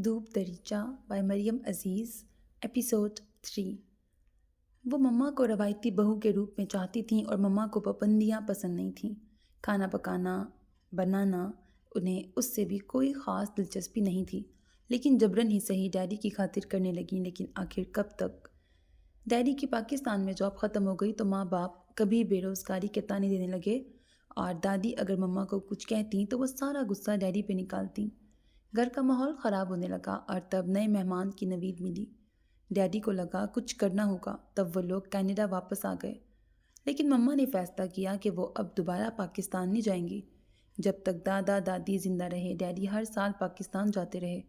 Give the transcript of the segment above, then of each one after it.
دھوپ دریچہ by Maryam Aziz episode 3۔ وہ مما کو روایتی بہو کے روپ میں چاہتی تھیں اور مما کو پابندیاں پسند نہیں تھیں۔ کھانا پکانا بنانا انہیں اس سے بھی کوئی خاص دلچسپی نہیں تھی، لیکن جبراً ہی صحیح ڈیڈی کی خاطر کرنے لگیں۔ لیکن آخر کب تک؟ ڈیڈی کی پاکستان میں جاب ختم ہو گئی تو ماں باپ کبھی بے روزگاری کے طعنے دینے لگے، اور دادی اگر مما کو کچھ کہتیں تو وہ سارا غصہ ڈیڈی پہ نکالتیں۔ گھر کا ماحول خراب ہونے لگا اور تب نئے مہمان کی نوید ملی۔ ڈیڈی کو لگا کچھ کرنا ہوگا، تب وہ لوگ کینیڈا واپس آ گئے۔ لیکن مما نے فیصلہ کیا کہ وہ اب دوبارہ پاکستان نہیں جائیں گی۔ جب تک دادا دادی زندہ رہے ڈیڈی ہر سال پاکستان جاتے رہے۔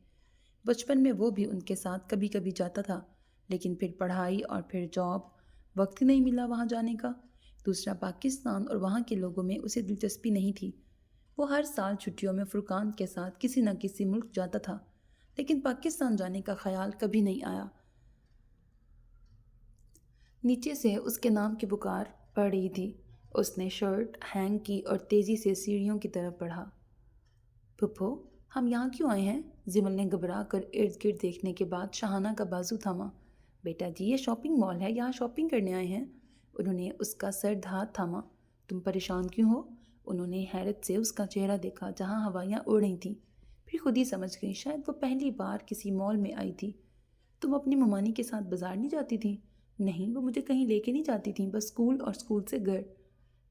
بچپن میں وہ بھی ان کے ساتھ کبھی کبھی جاتا تھا، لیکن پھر پڑھائی اور پھر جاب، وقت ہی نہیں ملا وہاں جانے کا۔ دوسرا پاکستان اور وہاں کے لوگوں میں اسے دلچسپی نہیں تھی۔ وہ ہر سال چھٹیوں میں فرقان کے ساتھ کسی نہ کسی ملک جاتا تھا، لیکن پاکستان جانے کا خیال کبھی نہیں آیا۔ نیچے سے اس کے نام کی پکار پڑ رہی تھی۔ اس نے شرٹ ہینگ کی اور تیزی سے سیڑھیوں کی طرف بڑھا۔ پھپھو، ہم یہاں کیوں آئے ہیں؟ زمل نے گھبرا کر ارد گرد دیکھنے کے بعد شاہانہ کا بازو تھاما۔ بیٹا جی، یہ شاپنگ مال ہے، یہاں شاپنگ کرنے آئے ہیں۔ انہوں نے اس کا سرد ہاتھ تھاما۔ تم پریشان کیوں ہو؟ انہوں نے حیرت سے اس کا چہرہ دیکھا جہاں ہوائیاں اڑ رہی تھیں۔ پھر خود ہی سمجھ گئی، شاید وہ پہلی بار کسی مال میں آئی تھی۔ تم اپنی ممانی کے ساتھ بازار نہیں جاتی تھی؟ نہیں، وہ مجھے کہیں لے کے نہیں جاتی تھیں، بس اسکول اور اسکول سے گھر۔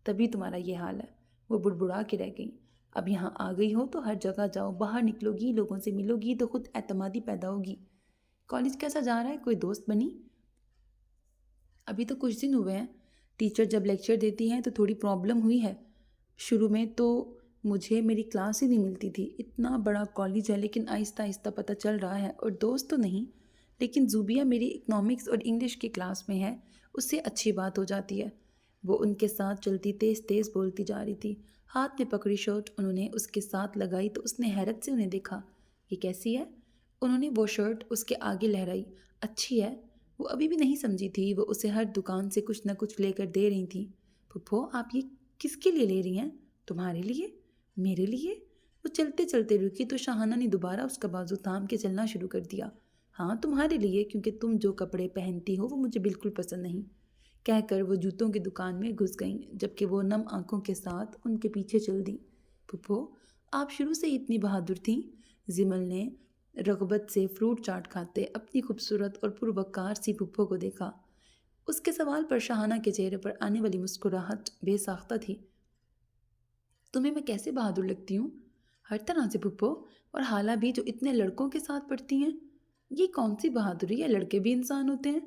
تبھی تمہارا یہ حال ہے، وہ بڑبڑا کے رہ گئی۔ اب یہاں آ گئی ہو تو ہر جگہ جاؤ، باہر نکلو گی، لوگوں سے ملو گی تو خود اعتمادی پیدا ہوگی۔ کالج کیسا جا رہا ہے؟ کوئی دوست بنی؟ ابھی تو کچھ دن ہوئے ہیں۔ ٹیچر جب لیکچر دیتی ہیں تو تھوڑی پرابلم ہوئی ہے۔ شروع میں تو مجھے میری کلاس ہی نہیں ملتی تھی۔ اتنا بڑا کالج ہے، لیکن آہستہ آہستہ پتہ چل رہا ہے، اور دوست تو نہیں، لیکن زوبیہ میری اکنامکس اور انگلش کی کلاس میں ہے، اس سے اچھی بات ہو جاتی ہے۔ وہ ان کے ساتھ چلتی تیز تیز بولتی جا رہی تھی۔ ہاتھ میں پکڑی شرٹ انہوں نے اس کے ساتھ لگائی تو اس نے حیرت سے انہیں دیکھا۔ یہ کیسی ہے؟ انہوں نے وہ شرٹ اس کے آگے لہرائی۔ اچھی ہے۔ وہ ابھی بھی نہیں سمجھی تھی، وہ اسے ہر دکان سے کچھ نہ کچھ لے کر دے رہی تھیں۔ پھپھو، آپ یہ کس کے لیے لے رہی ہیں؟ تمہارے لیے؟ میرے لیے؟ وہ چلتے چلتے رکی تو شاہانہ نے دوبارہ اس کا بازو تھام کے چلنا شروع کر دیا۔ ہاں، تمہارے لیے، کیونکہ تم جو کپڑے پہنتی ہو وہ مجھے بالکل پسند نہیں، کہہ کر وہ جوتوں کی دکان میں گھس گئیں، جبکہ وہ نم آنکھوں کے ساتھ ان کے پیچھے چل دیں۔ پھپھو، آپ شروع سے ہی اتنی بہادر تھیں؟ زمل نے رغبت سے فروٹ چاٹ کھاتے اپنی خوبصورت اور پروقار سی پھپھو کو دیکھا۔ اس کے سوال پر شاہانہ کے چہرے پر آنے والی مسکراہٹ بے ساختہ تھی۔ تمہیں میں کیسے بہادر لگتی ہوں؟ ہر طرح سے پھپھو، اور حالہ بھی جو اتنے لڑکوں کے ساتھ پڑھتی ہیں۔ یہ کون سی بہادری ہے؟ لڑکے بھی انسان ہوتے ہیں۔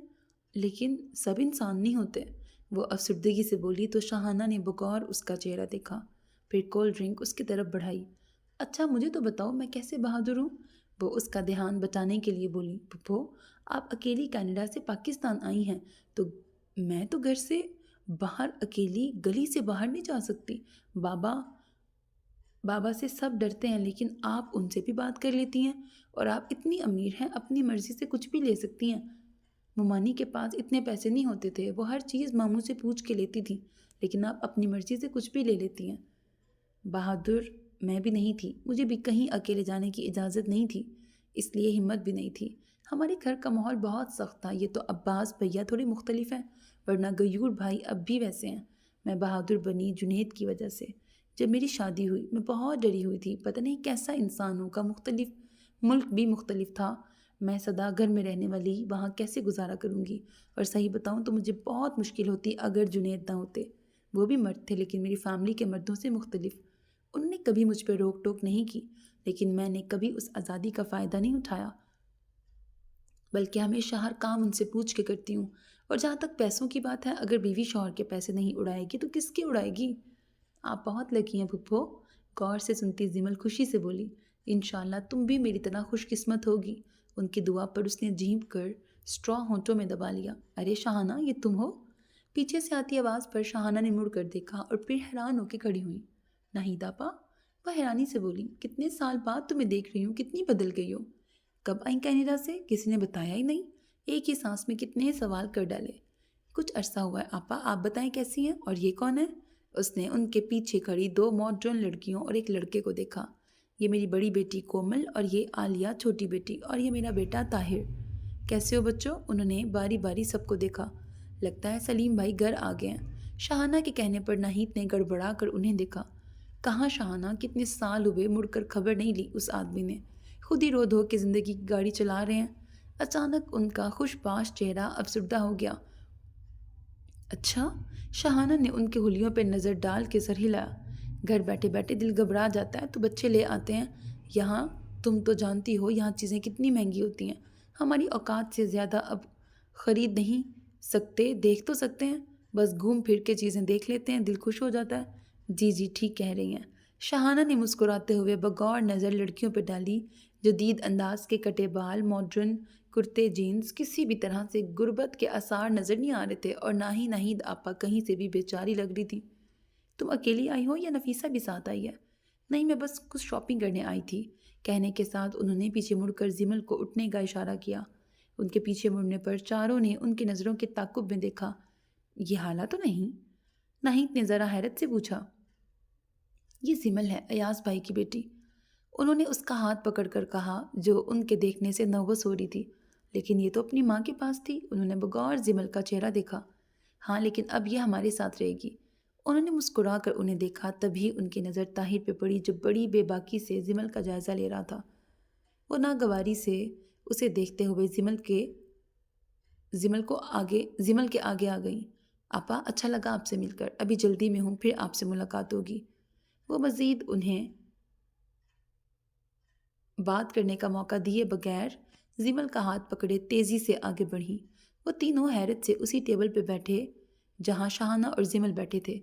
لیکن سب انسان نہیں ہوتے، وہ افسردگی سے بولی تو شاہانہ نے بغور اس کا چہرہ دیکھا، پھر کولڈ ڈرنک اس کی طرف بڑھائی۔ اچھا، مجھے تو بتاؤ میں کیسے بہادر ہوں؟ وہ اس کا دھیان بٹانے کے لیے بولی۔ پھپھو، آپ اکیلی کینیڈا سے پاکستان آئی ہیں تو میں تو گھر سے باہر اکیلی گلی سے باہر نہیں جا سکتی۔ بابا سے سب ڈرتے ہیں، لیکن آپ ان سے بھی بات کر لیتی ہیں، اور آپ اتنی امیر ہیں، اپنی مرضی سے کچھ بھی لے سکتی ہیں۔ ممانی کے پاس اتنے پیسے نہیں ہوتے تھے، وہ ہر چیز ماموں سے پوچھ کے لیتی تھی، لیکن آپ اپنی مرضی سے کچھ بھی لے لیتی ہیں۔ بہادر میں بھی نہیں تھی، مجھے بھی کہیں اکیلے جانے کی اجازت نہیں تھی، اس لیے ہمت بھی نہیں تھی۔ ہمارے گھر کا ماحول بہت سخت تھا، یہ تو عباس بھیا تھوڑے مختلف ہیں، ورنہ غیور بھائی اب بھی ویسے ہیں۔ میں بہادر بنی جنید کی وجہ سے۔ جب میری شادی ہوئی میں بہت ڈری ہوئی تھی، پتہ نہیں کیسا انسان ہوگا، مختلف ملک بھی مختلف تھا، میں سدا گھر میں رہنے والی وہاں کیسے گزارا کروں گی؟ اور صحیح بتاؤں تو مجھے بہت مشکل ہوتی اگر جنید نہ ہوتے۔ وہ بھی مرد تھے، لیکن میری فیملی کے مردوں سے مختلف۔ انہوں نے کبھی مجھ پہ روک ٹوک نہیں کی، لیکن میں نے کبھی اس آزادی کا فائدہ نہیں اٹھایا، بلکہ ہمیشہ ہر کام ان سے پوچھ کے کرتی ہوں۔ اور جہاں تک پیسوں کی بات ہے، اگر بیوی شوہر کے پیسے نہیں اڑائے گی تو کس کے اڑائے گی؟ آپ بہت لکی ہیں پھپھو، غور سے سنتی زمل خوشی سے بولی۔ انشاءاللہ تم بھی میری طرح خوش قسمت ہوگی۔ ان کی دعا پر اس نے جھینپ کر اسٹرا ہونٹوں میں دبا لیا۔ ارے شاہانہ، یہ تم ہو؟ پیچھے سے آتی آواز پر شاہانہ نے مڑ کر دیکھا اور پھر حیران ہو کے کھڑی ہوئی۔ نہیں پا، وہ حیرانی سے بولی، کتنے سال بعد تمہیں دیکھ رہی ہوں، کتنی بدل گئی ہو۔ کب آئیں کینیڈا سے؟ کسی نے بتایا ہی نہیں۔ ایک ہی سانس میں کتنے سوال کر ڈالے۔ کچھ عرصہ ہوا ہے آپا، آپ بتائیں کیسی ہیں؟ اور یہ کون ہے؟ اس نے ان کے پیچھے کھڑی 2 ماڈرن لڑکیوں اور ایک لڑکے کو دیکھا۔ یہ میری بڑی بیٹی کومل اور یہ عالیہ چھوٹی بیٹی اور یہ میرا بیٹا طاہر۔ کیسے ہو بچوں؟ انہوں نے باری باری سب کو دیکھا۔ لگتا ہے سلیم بھائی گھر آ گئے ہیں۔ شاہانہ کے کہنے پر ناہید نے گڑبڑا کر انہیں دیکھا۔ کہاں شاہانہ؟ کتنے سال ہوئے مڑ کر خبر نہیں لی اس آدمی نے۔ خود ہی رو دھو کے زندگی کی گاڑی چلا رہے ہیں۔ اچانک ان کا خوش باش چہرہ افسردہ ہو گیا۔ اچھا؟ شاہانہ نے ان کے حلیوں پہ نظر ڈال کے سر ہلایا۔ گھر بیٹھے بیٹھے دل گھبرا جاتا ہے تو بچے لے آتے ہیں یہاں۔ تم تو جانتی ہو یہاں چیزیں کتنی مہنگی ہوتی ہیں۔ ہماری اوقات سے زیادہ اب خرید نہیں سکتے، دیکھ تو سکتے ہیں، بس گھوم پھر کے چیزیں دیکھ لیتے ہیں، دل خوش ہو جاتا ہے۔ جی جی ٹھیک کہہ رہی ہیں۔ شاہانہ نے مسکراتے ہوئے بغور نظر لڑکیوں پہ ڈالی۔ جدید انداز کے کٹے بال، ماڈرن کرتے جینز، کسی بھی طرح سے غربت کے آثار نظر نہیں آ رہے تھے اور نہ ہی ناہید آپا کہیں سے بھی بیچاری لگ رہی تھی۔ تم اکیلی آئی ہو یا نفیسہ بھی ساتھ آئی ہے؟ نہیں، میں بس کچھ شاپنگ کرنے آئی تھی۔ کہنے کے ساتھ انہوں نے پیچھے مڑ کر زمل کو اٹھنے کا اشارہ کیا۔ ان کے پیچھے مڑنے پر چاروں نے ان کی نظروں کے تعاقب میں دیکھا۔ یہ حالہ تو نہیں؟ ناہید نے ذرا حیرت سے پوچھا۔ یہ زمل ہے، ایاز بھائی کی بیٹی۔ انہوں نے اس کا ہاتھ پکڑ کر کہا جو ان کے دیکھنے سے نوس ہو رہی تھی۔ لیکن یہ تو اپنی ماں کے پاس تھی۔ انہوں نے بغور زمل کا چہرہ دیکھا۔ ہاں لیکن اب یہ ہمارے ساتھ رہے گی۔ انہوں نے مسکرا کر انہیں دیکھا، تبھی ان کی نظر طاہر پہ پڑی جو بڑی بے باکی سے زمل کا جائزہ لے رہا تھا۔ وہ ناگواری سے اسے دیکھتے ہوئے زمل کے آگے آ گئیں۔ آپا اچھا لگا آپ سے مل کر، ابھی جلدی میں ہوں، پھر آپ سے ملاقات ہوگی۔ وہ مزید انہیں بات کرنے کا موقع دیے بغیر زمل کا ہاتھ پکڑے تیزی سے آگے بڑھیں۔ وہ تینوں حیرت سے اسی ٹیبل پہ بیٹھے جہاں شاہانہ اور زمل بیٹھے تھے۔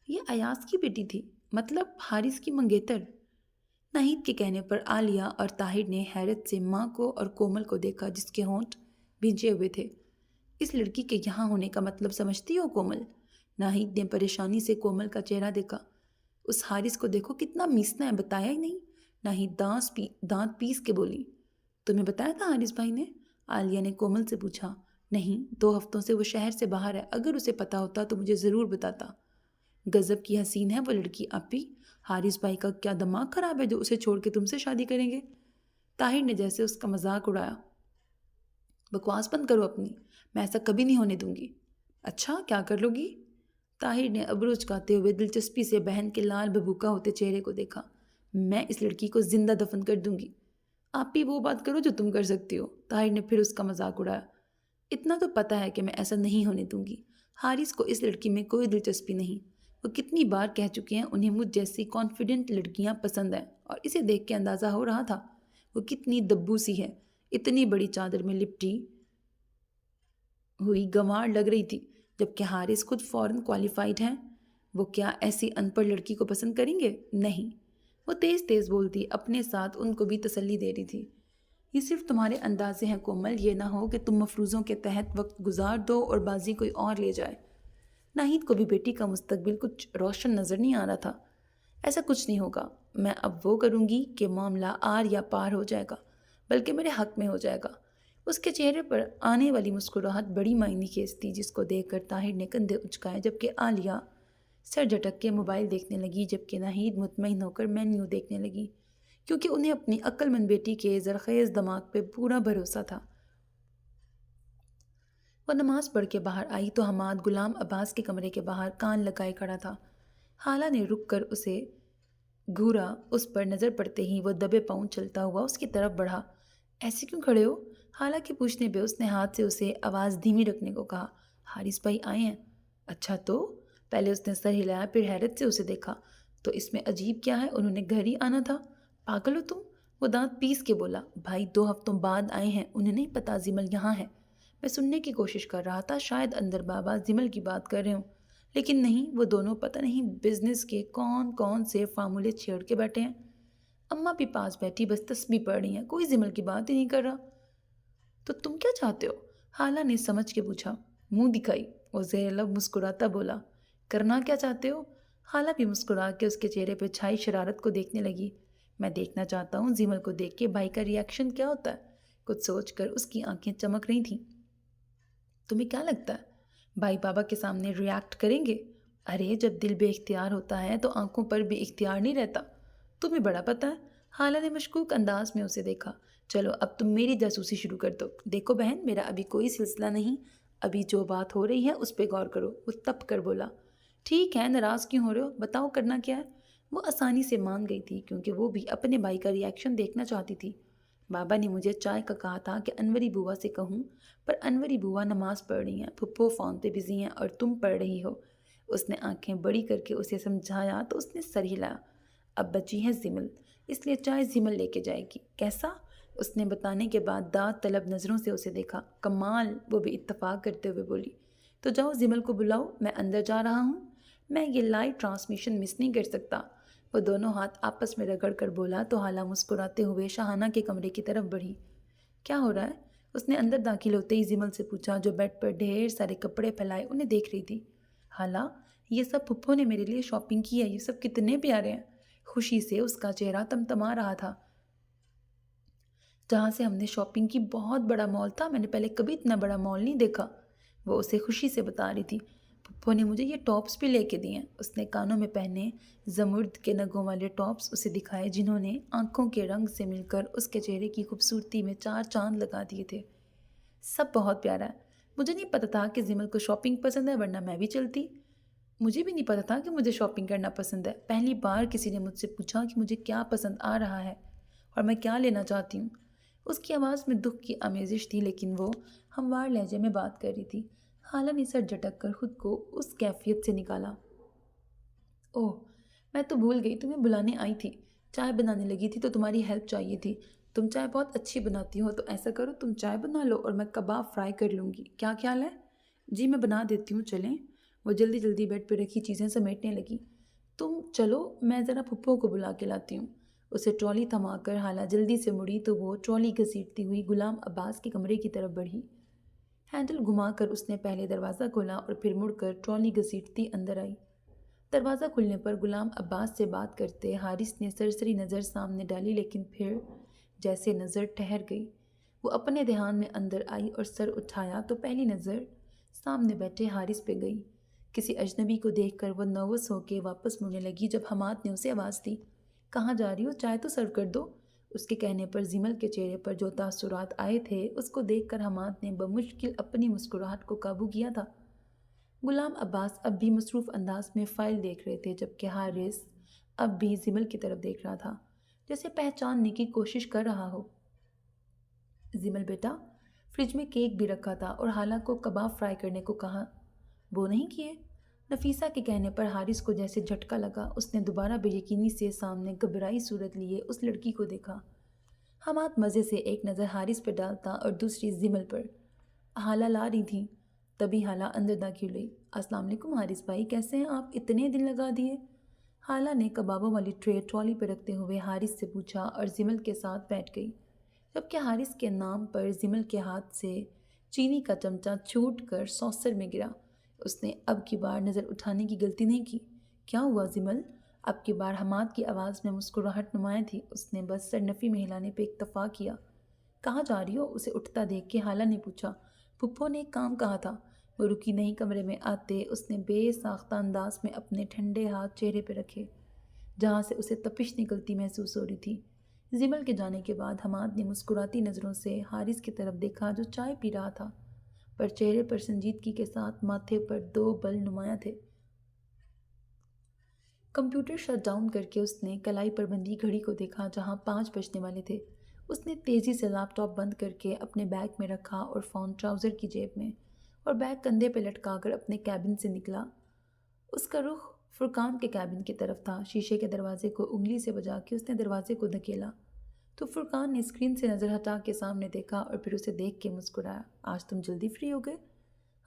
یہ ایاز کی بیٹی تھی، مطلب حارث کی منگیتر؟ ناہید کے کہنے پر عالیہ اور طاہر نے حیرت سے ماں کو اور کومل کو دیکھا جس کے ہونٹ بھیجے ہوئے تھے۔ اس لڑکی کے یہاں ہونے کا مطلب سمجھتی ہو کومل؟ ناہید نے پریشانی سے کومل کا چہرہ دیکھا۔ اس حارث کو دیکھو کتنا میسنا ہے، بتایا ہی نہیں؟ ناہید دانت پیس کے بولی۔ تمہیں بتایا تھا حارث بھائی نے؟ عالیہ نے کومل سے پوچھا۔ نہیں، 2 ہفتوں سے وہ شہر سے باہر ہے، اگر اسے پتا ہوتا تو مجھے ضرور بتاتا۔ غضب کی حسین ہے وہ لڑکی آپی۔ حارث بھائی کا کیا دماغ خراب ہے جو اسے چھوڑ کے تم سے شادی کریں گے؟ طاہر نے جیسے اس کا مذاق اڑایا۔ بکواس بند کرو اپنی، میں ایسا کبھی نہیں ہونے دوں گی۔ اچھا کیا کر لو گی؟ طاہر نے ابرو چکاتے ہوئے دلچسپی سے بہن کے لال بھبوکا ہوتے چہرے کو دیکھا۔ میں اس لڑکی کو زندہ دفن کر دوں گی۔ آپ بھی وہ بات کرو جو تم کر سکتی ہو۔ طاہر نے پھر اس کا مذاق اڑایا۔ اتنا تو پتہ ہے کہ میں ایسا نہیں ہونے دوں گی۔ حارث کو اس لڑکی میں کوئی دلچسپی نہیں۔ وہ کتنی بار کہہ چکے ہیں انہیں مجھ جیسی کانفیڈنٹ لڑکیاں پسند ہیں، اور اسے دیکھ کے اندازہ ہو رہا تھا وہ کتنی دبو سی ہے، اتنی بڑی چادر میں لپٹی ہوئی گنوار لگ رہی تھی، جبکہ حارث خود فوراً کوالیفائڈ ہیں۔ وہ کیا ایسی ان پڑھ لڑکی کو پسند کریں گے؟ نہیں۔ وہ تیز تیز بولتی، اپنے ساتھ ان کو بھی تسلی دے رہی تھی۔ یہ صرف تمہارے اندازے ہیں کومل، یہ نہ ہو کہ تم مفروضوں کے تحت وقت گزار دو اور بازی کوئی اور لے جائے۔ ناہید کو بھی بیٹی کا مستقبل کچھ روشن نظر نہیں آ رہا تھا۔ ایسا کچھ نہیں ہوگا، میں اب وہ کروں گی کہ معاملہ آر یا پار ہو جائے گا، بلکہ میرے حق میں ہو جائے گا۔ اس کے چہرے پر آنے والی مسکراہٹ بڑی معنی خیز تھی، جس کو دیکھ کر طاہر نے کندھے اچکائے، جبکہ عالیہ سر جھٹک کے موبائل دیکھنے لگی، جبکہ ناہید مطمئن ہو کر مینیو دیکھنے لگی، کیونکہ انہیں اپنی عقل مند بیٹی کے زرخیز دماغ پہ پورا بھروسہ تھا۔ وہ نماز پڑھ کے باہر آئی تو حماد غلام عباس کے کمرے کے باہر کان لگائے کھڑا تھا۔ خالہ نے رک کر اسے گھورا۔ اس پر نظر پڑتے ہی وہ دبے پاؤں چلتا ہوا اس کی طرف بڑھا۔ ایسے کیوں کھڑے ہو؟ خالہ کے پوچھنے پہ اس نے ہاتھ سے اسے آواز دھیمی رکھنے کو کہا۔ حارث بھائی آئے ہیں۔ اچھا تو؟ پہلے اس نے سر ہلایا، پھر حیرت سے اسے دیکھا۔ تو اس میں عجیب کیا ہے، انہوں نے گھر ہی آنا تھا۔ پاگل ہو تم؟ وہ دانت پیس کے بولا۔ بھائی 2 ہفتوں بعد آئے ہیں، انہیں نہیں پتا زمل یہاں ہے۔ میں سننے کی کوشش کر رہا تھا، شاید اندر بابا زمل کی بات کر رہے ہوں، لیکن نہیں، وہ دونوں پتہ نہیں بزنس کے کون سے فارمولے چھیڑ کے بیٹھے ہیں۔ اماں بھی پاس بیٹھی بس تسبیح پڑھ رہی ہیں، کوئی زمل کی بات ہی نہیں کر رہا۔ تو تم کیا چاہتے ہو؟ خالہ نے سمجھ کے پوچھا۔ منہ دکھائی، وہ زیر لب مسکراتا بولا۔ کرنا کیا چاہتے ہو؟ خالہ بھی مسکرا کے اس کے چہرے پہ چھائی شرارت کو دیکھنے لگی۔ میں دیکھنا چاہتا ہوں زمل کو دیکھ کے بھائی کا ری ایکشن کیا ہوتا ہے۔ کچھ سوچ کر اس کی آنکھیں چمک رہی تھیں۔ تمہیں کیا لگتا ہے بھائی بابا کے سامنے ری ایکٹ کریں گے؟ ارے جب دل بے اختیار ہوتا ہے تو آنکھوں پر بھی اختیار نہیں رہتا، تمہیں بڑا پتہ ہے۔ حالہ نے مشکوک انداز میں اسے دیکھا۔ چلو اب تم میری جاسوسی شروع کر دو۔ دیکھو بہن، میرا ابھی کوئی سلسلہ نہیں، ابھی جو بات ہو رہی ہے اس پہ غور کرو، وہ تپ کر بولا۔ ٹھیک ہے، ناراض کیوں ہو رہے ہو؟ بتاؤ کرنا کیا ہے؟ وہ آسانی سے مان گئی تھی کیونکہ وہ بھی اپنے بھائی کا ریاکشن دیکھنا چاہتی تھی۔ بابا نے مجھے چائے کا کہا تھا کہ انوری بوا سے کہوں، پر انوری بوا نماز پڑھ رہی ہیں، پھپھو فون پہ بزی ہیں اور تم پڑھ رہی ہو۔ اس نے آنکھیں بڑی کر کے اسے سمجھایا تو اس نے سر ہلایا۔ اب بچی ہے زمل، اس لیے چائے زمل لے کے جائے گی۔ کیسا؟ اس نے بتانے کے بعد داد طلب نظروں سے اسے دیکھا۔ کمال، وہ بھی اتفاق کرتے ہوئے بولی۔ تو جاؤ زمل کو بلاؤ، میں اندر جا رہا ہوں، میں یہ لائیو ٹرانسمیشن مس نہیں کر سکتا۔ وہ دونوں ہاتھ آپس میں رگڑ کر بولا تو حالہ مسکراتے ہوئے شاہانہ کے کمرے کی طرف بڑھی۔ کیا ہو رہا ہے؟ اس نے اندر داخل ہوتے ہی زمل سے پوچھا، جو بیڈ پر ڈھیر سارے کپڑے پھیلائے انہیں دیکھ رہی تھی۔ حالہ، یہ سب پھپھو نے میرے لیے شاپنگ کی ہے، یہ سب کتنے پیارے ہیں۔ خوشی سے اس کا چہرہ تمتما رہا تھا۔ جہاں سے ہم نے شاپنگ کی بہت بڑا مال تھا، میں نے پہلے کبھی اتنا بڑا مال نہیں دیکھا، وہ اسے خوشی سے بتا رہی تھی۔ پھپھو نے مجھے یہ ٹاپس بھی لے کے دیے ہیں۔ اس نے کانوں میں پہنے زمرد کے نگوں والے ٹاپس اسے دکھائے جنہوں نے آنکھوں کے رنگ سے مل کر اس کے چہرے کی خوبصورتی میں چار چاند لگا دیے تھے۔ سب بہت پیارا ہے۔ مجھے نہیں پتا تھا کہ زمل کو شاپنگ پسند ہے، ورنہ میں بھی چلتی۔ مجھے بھی نہیں پتا تھا کہ مجھے شاپنگ کرنا پسند ہے۔ پہلی بار کسی نے مجھ سے پوچھا کہ مجھے کیا پسند آ رہا ہے اور میں کیا لینا چاہتی ہوں۔ اس کی آواز میں دکھ کی آمیزش تھی، لیکن وہ ہموار لہجے میں بات کر رہی تھی۔ حالہ نے سر جھٹک کر خود کو اس کیفیت سے نکالا۔ اوہ، میں تو بھول گئی، تمہیں بلانے آئی تھی۔ چائے بنانے لگی تھی تو تمہاری ہیلپ چاہیے تھی۔ تم چائے بہت اچھی بناتی ہو، تو ایسا کرو تم چائے بنا لو اور میں کباب فرائی کر لوں گی، کیا خیال ہے؟ جی میں بنا دیتی ہوں، چلیں۔ وہ جلدی جلدی بیڈ پہ رکھی چیزیں سمیٹنے لگی۔ تم چلو، میں ذرا پھپھو کو بلا کے لاتی ہوں۔ اسے ٹرالی تھما کر حالہ جلدی سے مڑی تو وہ ٹرالی گھسیٹتی ہوئی غلام عباس کے کمرے کی طرف بڑھی۔ ہینڈل گھما کر اس نے پہلے دروازہ کھولا اور پھر مڑ کر ٹرالی گھسیٹتی اندر آئی۔ دروازہ کھلنے پر غلام عباس سے بات کرتے حارث نے سرسری نظر سامنے ڈالی، لیکن پھر جیسے نظر ٹھہر گئی۔ وہ اپنے دھیان میں اندر آئی اور سر اٹھایا تو پہلی نظر سامنے بیٹھے حارث پہ گئی۔ کسی اجنبی کو دیکھ کر وہ نروس ہو کے واپس مڑنے لگی جب حماد نے اسے آواز دی، کہاں جا رہی ہو؟ چائے تو سرو کر دو۔ اس کے کہنے پر زمل کے چہرے پر جو تاثرات آئے تھے اس کو دیکھ کر حماد نے بمشکل اپنی مسکراہٹ کو قابو کیا تھا۔ غلام عباس اب بھی مصروف انداز میں فائل دیکھ رہے تھے، جبکہ حارث اب بھی زمل کی طرف دیکھ رہا تھا، جیسے پہچاننے کی کوشش کر رہا ہو۔ زمل بیٹا، فریج میں کیک بھی رکھا تھا اور حالہ کو کباب فرائی کرنے کو کہا، وہ نہیں کیے؟ نفیسہ کے کہنے پر حارث کو جیسے جھٹکا لگا۔ اس نے دوبارہ بے یقینی سے سامنے گھبرائی صورت لیے اس لڑکی کو دیکھا۔ حماد مزے سے ایک نظر حارث پہ ڈالتا اور دوسری زمل پر۔ حالہ لا رہی تھی، تبھی حالہ اندر داخل ہوئی۔ السلام علیکم حارث بھائی، کیسے ہیں آپ؟ اتنے دن لگا دیے۔ حالہ نے کبابوں والی ٹرے ٹرالی پہ رکھتے ہوئے حارث سے پوچھا اور زمل کے ساتھ بیٹھ گئی، جبکہ حارث کے نام پر زمل کے ہاتھ سے چینی کا چمچہ چھوٹ کر سوسر میں گرا۔ اس نے اب کی بار نظر اٹھانے کی غلطی نہیں کی۔ کیا ہوا زمل؟ اب کی بار حماد کی آواز میں مسکراہٹ نمایاں تھی۔ اس نے بس سر نفی میں ہلانے پہ اکتفا کیا۔ کہاں جا رہی ہو؟ اسے اٹھتا دیکھ کے حالہ نے پوچھا۔ پھپھو نے ایک کام کہا تھا۔ وہ رکی نہیں، کمرے میں آتے اس نے بے ساختہ انداز میں اپنے ٹھنڈے ہاتھ چہرے پہ رکھے، جہاں سے اسے تپش نکلتی محسوس ہو رہی تھی۔ زمل کے جانے کے بعد حماد نے مسکراتی نظروں سے حارث کی طرف دیکھا جو چائے پی رہا تھا، پر چہرے پر سنجیدگی کے ساتھ ماتھے پر دو بل نمایاں تھے۔ کمپیوٹر شٹ ڈاؤن کر کے اس نے کلائی پر بندھی گھڑی کو دیکھا جہاں 5 بجنے والے تھے۔ اس نے تیزی سے لیپ ٹاپ بند کر کے اپنے بیگ میں رکھا اور فون ٹراؤزر کی جیب میں، اور بیگ کندھے پہ لٹکا کر اپنے کیبن سے نکلا۔ اس کا رخ فرقان کے کیبن کی طرف تھا۔ شیشے کے دروازے کو انگلی سے بجا کے اس نے دروازے کو دھکیلا تو فرقان نے اسکرین سے نظر ہٹا کے سامنے دیکھا اور پھر اسے دیکھ کے مسکرایا۔ آج تم جلدی فری ہو گئے؟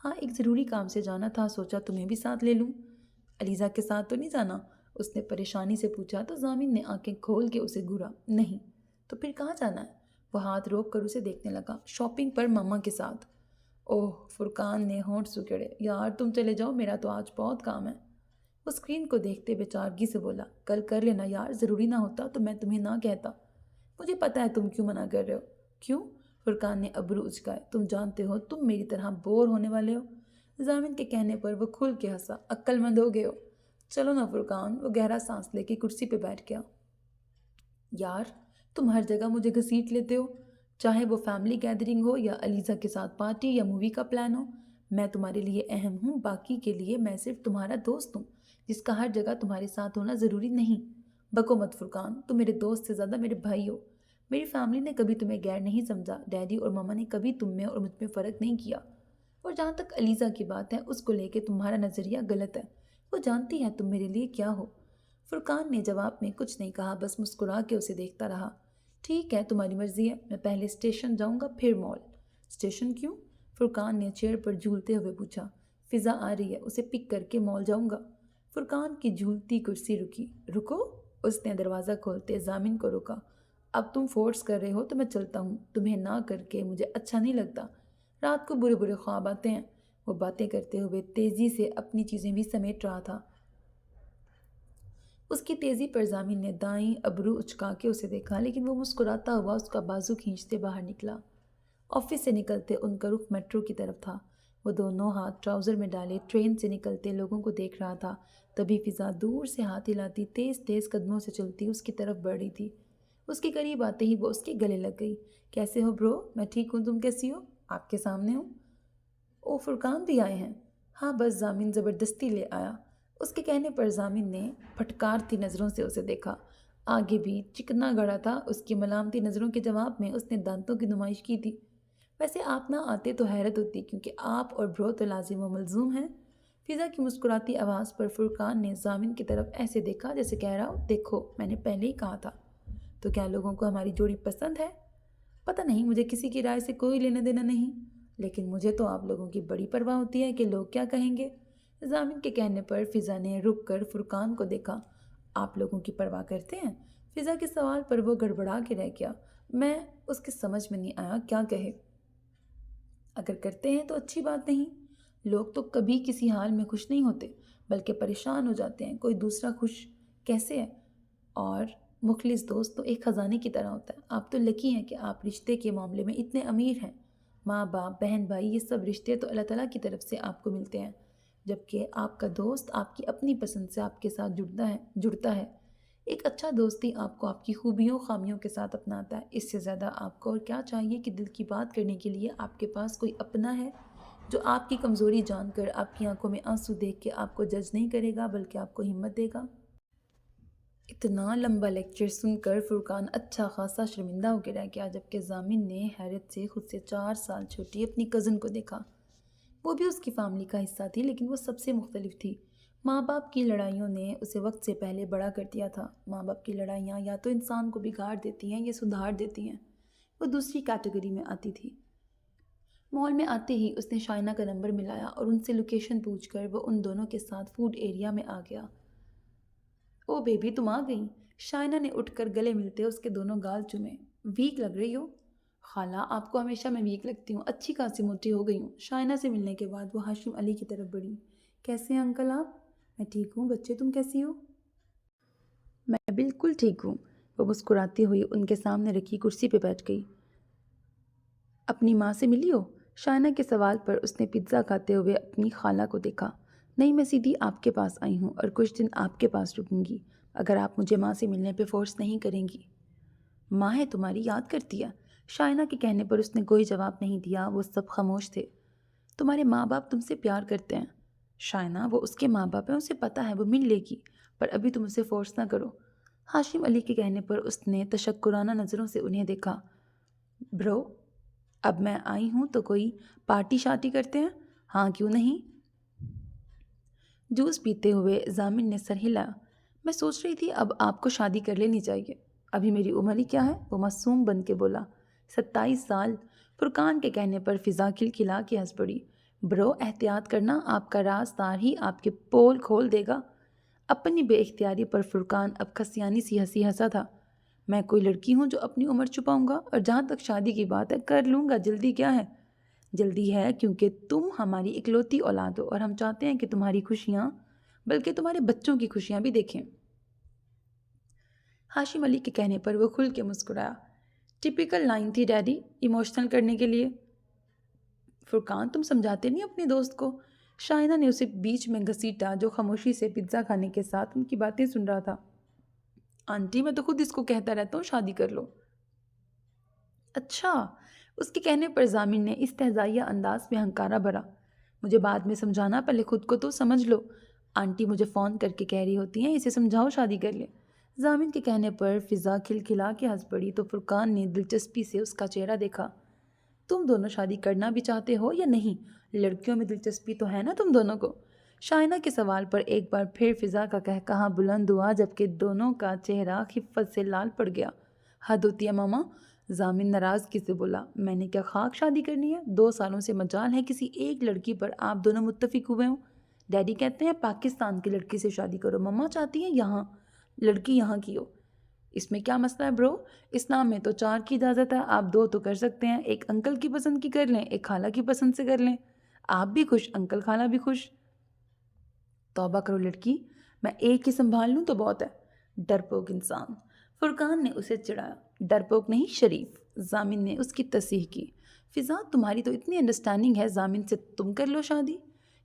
ہاں، ایک ضروری کام سے جانا تھا، سوچا تمہیں بھی ساتھ لے لوں۔ علیزہ کے ساتھ تو نہیں جانا؟ اس نے پریشانی سے پوچھا تو ضامن نے آنکھیں کھول کے اسے گھورا۔ نہیں۔ تو پھر کہاں جانا ہے؟ وہ ہاتھ روک کر اسے دیکھنے لگا۔ شاپنگ پر ماما کے ساتھ۔ اوہ، فرقان نے ہونٹ سکیڑے۔ یار تم چلے جاؤ، میرا تو آج بہت کام ہے۔ وہ اسکرین کو دیکھتے بیچارگی سے بولا، کل کر لینا یار، ضروری نہ ہوتا تو میں تمہیں نہ کہتا۔ مجھے پتا ہے تم کیوں منع کر رہے ہو۔ کیوں؟ فرقان نے ابرو اچکائے۔ تم جانتے ہو تم میری طرح بور ہونے والے ہو۔ ضامن کے کہنے پر وہ کھل کے ہنسا۔ عقل مند ہو گئے ہو۔ چلو نا فرقان۔ وہ گہرا سانس لے کے کرسی پہ بیٹھ گیا۔ یار تم ہر جگہ مجھے گھسیٹ لیتے ہو، چاہے وہ فیملی گیدرنگ ہو یا علیزہ کے ساتھ پارٹی یا مووی کا پلان ہو۔ میں تمہارے لیے اہم ہوں، باقی کے لیے میں صرف تمہارا دوست ہوں جس کا ہر جگہ تمہارے ساتھ ہونا ضروری نہیں۔ بکو مت فرقان، تم میرے دوست سے زیادہ میرے بھائی ہو۔ میری فیملی نے کبھی تمہیں غیر نہیں سمجھا، ڈیڈی اور ماما نے کبھی تم میں اور مجھ میں فرق نہیں کیا۔ اور جہاں تک علیزہ کی بات ہے، اس کو لے کے تمہارا نظریہ غلط ہے، وہ جانتی ہے تم میرے لیے کیا ہو۔ فرقان نے جواب میں کچھ نہیں کہا، بس مسکرا کے اسے دیکھتا رہا۔ ٹھیک ہے، تمہاری مرضی ہے، میں پہلے اسٹیشن جاؤں گا پھر مال۔ اسٹیشن کیوں؟ فرقان نے چیئر پر جھولتے ہوئے پوچھا۔ فضا آ رہی ہے، اسے پک کر کے مال جاؤں گا۔ فرقان کی جھولتی کرسی رکی۔ رکو، اس نے دروازہ کھولتے ضامن کو روکا۔ اب تم فورس کر رہے ہو تو میں چلتا ہوں، تمہیں نہ کر کے مجھے اچھا نہیں لگتا۔ رات کو برے برے خواب آتے ہیں۔ وہ باتیں کرتے ہوئے تیزی سے اپنی چیزیں بھی سمیٹ رہا تھا۔ اس کی تیزی پر ضامن نے دائیں ابرو اچکا کے اسے دیکھا، لیکن وہ مسکراتا ہوا اس کا بازو کھینچتے باہر نکلا۔ آفس سے نکلتے ان کا رخ میٹرو کی طرف تھا۔ وہ دونوں ہاتھ ٹراؤزر میں ڈالے ٹرین سے نکلتے لوگوں کو دیکھ رہا تھا۔ تبھی فضا دور سے ہاتھ ہلاتی تیز تیز قدموں سے چلتی اس کی طرف بڑھ رہی تھی۔ اس کے قریب آتے ہی وہ اس کے گلے لگ گئی۔ کیسے ہو برو؟ میں ٹھیک ہوں، تم کیسی ہو؟ آپ کے سامنے ہوں۔ او فرقان بھی آئے ہیں؟ ہاں بس ضامن زبردستی لے آیا۔ اس کے کہنے پر ضامن نے پھٹکارتی نظروں سے اسے دیکھا۔ آگے بھی چکنا گڑا تھا۔ اس کی ملامتی نظروں کے جواب میں اس نے دانتوں کی نمائش کی تھی۔ ویسے آپ نہ آتے تو حیرت ہوتی، کیونکہ آپ اور برو تو لازم و ملزوم ہیں۔ فضا کی مسکراتی آواز پر فرقان نے ضامن کی طرف ایسے دیکھا جیسے کہہ رہا ہو، دیکھو میں نے پہلے ہی کہا تھا۔ تو کیا لوگوں کو ہماری جوڑی پسند ہے؟ پتہ نہیں، مجھے کسی کی رائے سے کوئی لینا دینا نہیں، لیکن مجھے تو آپ لوگوں کی بڑی پرواہ ہوتی ہے کہ لوگ کیا کہیں گے۔ ضامن کے کہنے پر فضا نے رک کر فرقان کو دیکھا۔ آپ لوگوں کی پرواہ کرتے ہیں؟ فضا کے سوال پر وہ گڑبڑا کے رہ گیا۔ میں اس کے سمجھ میں نہیں آیا کیا کہے۔ اگر کرتے ہیں تو اچھی بات نہیں۔ لوگ تو کبھی کسی حال میں خوش نہیں ہوتے، بلکہ پریشان ہو جاتے ہیں۔ کوئی دوسرا خوش کیسے ہے؟ اور مخلص دوست تو ایک خزانے کی طرح ہوتا ہے۔ آپ تو لکی ہیں کہ آپ رشتے کے معاملے میں اتنے امیر ہیں۔ ماں باپ، بہن بھائی، یہ سب رشتے تو اللہ تعالیٰ کی طرف سے آپ کو ملتے ہیں، جبکہ آپ کا دوست آپ کی اپنی پسند سے آپ کے ساتھ جڑتا ہے۔ ایک اچھا دوستی آپ کو آپ کی خوبیوں خامیوں کے ساتھ اپناتا ہے۔ اس سے زیادہ آپ کو اور کیا چاہیے کہ دل کی بات کرنے کے لیے آپ کے پاس کوئی اپنا ہے جو آپ کی کمزوری جان کر، آپ کی آنکھوں میں آنسو دیکھ کے آپ کو جج نہیں کرے گا، بلکہ آپ کو ہمت دے گا۔ اتنا لمبا لیکچر سن کر فرقان اچھا خاصا شرمندہ ہو کے رہ گیا، جبکہ ضامن نے حیرت سے خود سے 4 سال چھوٹی اپنی کزن کو دیکھا۔ وہ بھی اس کی فیملی کا حصہ تھی، لیکن وہ سب سے مختلف تھی۔ ماں باپ کی لڑائیوں نے اسے وقت سے پہلے بڑا کر دیا تھا۔ ماں باپ کی لڑائیاں یا تو انسان کو بگاڑ دیتی ہیں یا سدھار دیتی ہیں۔ وہ دوسری کیٹیگری میں آتی تھی۔ مال میں آتے ہی اس نے شائنہ کا نمبر ملایا اور ان سے لوکیشن پوچھ کر وہ ان دونوں کے ساتھ فوڈ ایریا میں آ گیا۔ او بیبی تم آ گئی؟ شائنہ نے اٹھ کر گلے ملتے اس کے دونوں گال چومے۔ ویک لگ رہی ہو؟ خالہ آپ کو ہمیشہ میں ویک لگتی ہوں، اچھی خاصی موٹی ہو گئی ہوں۔ شائنہ سے ملنے کے بعد وہ ہاشم علی کی طرف بڑھی۔ کیسے ہیں انکل آپ؟ میں ٹھیک ہوں، بچے تم کیسی ہو؟ میں بالکل ٹھیک ہوں۔ وہ مسکراتی ہوئی ان کے سامنے رکھی کرسی پہ بیٹھ گئی۔ اپنی ماں سے ملی ہو؟ شائنہ کے سوال پر اس نے پیزا کھاتے ہوئے اپنی خالہ کو دیکھا۔ نہیں، میں سیدھی آپ کے پاس آئی ہوں اور کچھ دن آپ کے پاس رکوں گی، اگر آپ مجھے ماں سے ملنے پہ فورس نہیں کریں گی۔ ماں ہے تمہاری، یاد کرتی ہے؟ شائنہ کے کہنے پر اس نے کوئی جواب نہیں دیا، وہ سب خاموش تھے۔ تمہارے ماں باپ تم سے پیار کرتے ہیں شائنہ، وہ اس کے ماں باپ ہیں، اسے پتہ ہے وہ مل لے گی، پر ابھی تم اسے فورس نہ کرو۔ ہاشم علی کے کہنے پر اس نے تشکرانہ نظروں سے انہیں دیکھا۔ برو اب میں آئی ہوں تو کوئی پارٹی شارٹی کرتے ہیں؟ ہاں کیوں نہیں؟ جوس پیتے ہوئے ضامن نے سر ہلایا۔ میں سوچ رہی تھی اب آپ کو شادی کر لینی چاہیے۔ ابھی میری عمر ہی کیا ہے؟ وہ معصوم بن کے بولا۔ 27 سال۔ فرقان کے کہنے پر فضا کھلکھلا کے ہنس پڑی۔ برو احتیاط کرنا، آپ کا رازدار ہی آپ کے پول کھول دے گا۔ اپنی بے اختیاری پر فرقان اب کھسیانی سی ہنسی ہنسا تھا۔ میں کوئی لڑکی ہوں جو اپنی عمر چھپاؤں گا؟ اور جہاں تک شادی کی بات ہے، کر لوں گا، جلدی کیا ہے؟ جلدی ہے کیونکہ تم ہماری اکلوتی اولاد ہو اور ہم چاہتے ہیں کہ تمہاری خوشیاں بلکہ تمہارے بچوں کی خوشیاں بھی دیکھیں۔ ہاشم علی کے کہنے پر وہ کھل کے مسکرایا۔ ٹپیکل لائن تھی ڈیڈی، ایموشنل کرنے کے لیے۔ فرقان تم سمجھاتے نہیں اپنے دوست کو؟ شائنہ نے اسے بیچ میں گھسیٹا جو خاموشی سے پیزا کھانے کے ساتھ ان کی باتیں سن رہا تھا۔ آنٹی میں تو خود اس کو کہتا رہتا ہوں شادی کر لو۔ اچھا، اس کے کہنے پر ضامن نے استہزائیہ انداز میں ہنکارا بھرا۔ مجھے بعد میں سمجھانا، پہلے خود کو تو سمجھ لو۔ آنٹی مجھے فون کر کے کہہ رہی ہوتی ہیں اسے سمجھاؤ شادی کر لے۔ ضامن کے کہنے پر فضا کھلکھلا کے ہنس پڑی تو فرقان نے دلچسپی سے اس کا چہرہ دیکھا۔ تم دونوں شادی کرنا بھی چاہتے ہو یا نہیں؟ لڑکیوں میں دلچسپی تو ہے نا تم دونوں کو؟ شائنہ کے سوال پر ایک بار پھر فضا کا قہقہا بلند ہوا جبکہ دونوں کا چہرہ خفت سے لال پڑ گیا۔ حد ہوتی ہے ماما، ضامن ناراضگی سے بولا۔ میں نے کیا خاک شادی کرنی ہے؟ 2 سالوں سے مجال ہے کسی ایک لڑکی پر آپ دونوں متفق ہوئے ہوں۔ ڈیڈی کہتے ہیں پاکستان کی لڑکی سے شادی کرو، مما چاہتی ہیں یہاں لڑکی یہاں کی ہو۔ اس میں کیا مسئلہ ہے برو؟ اسلام میں تو 4 کی اجازت ہے، آپ 2 تو کر سکتے ہیں، ایک انکل کی پسند کی کر لیں، ایک خالہ کی پسند سے کر لیں۔ آپ بھی خوش، انکل خالہ بھی خوش۔ توبہ کرو لڑکی، میں ایک ہی سنبھال لوں تو بہت ہے۔ ڈرپوک انسان، فرقان نے اسے چڑھایا۔ ڈرپوک نہیں، شریف، ضامن نے اس کی تصحیح کی۔ فضا تمہاری تو اتنی انڈرسٹینڈنگ ہے، ضامن سے تم کر لو شادی۔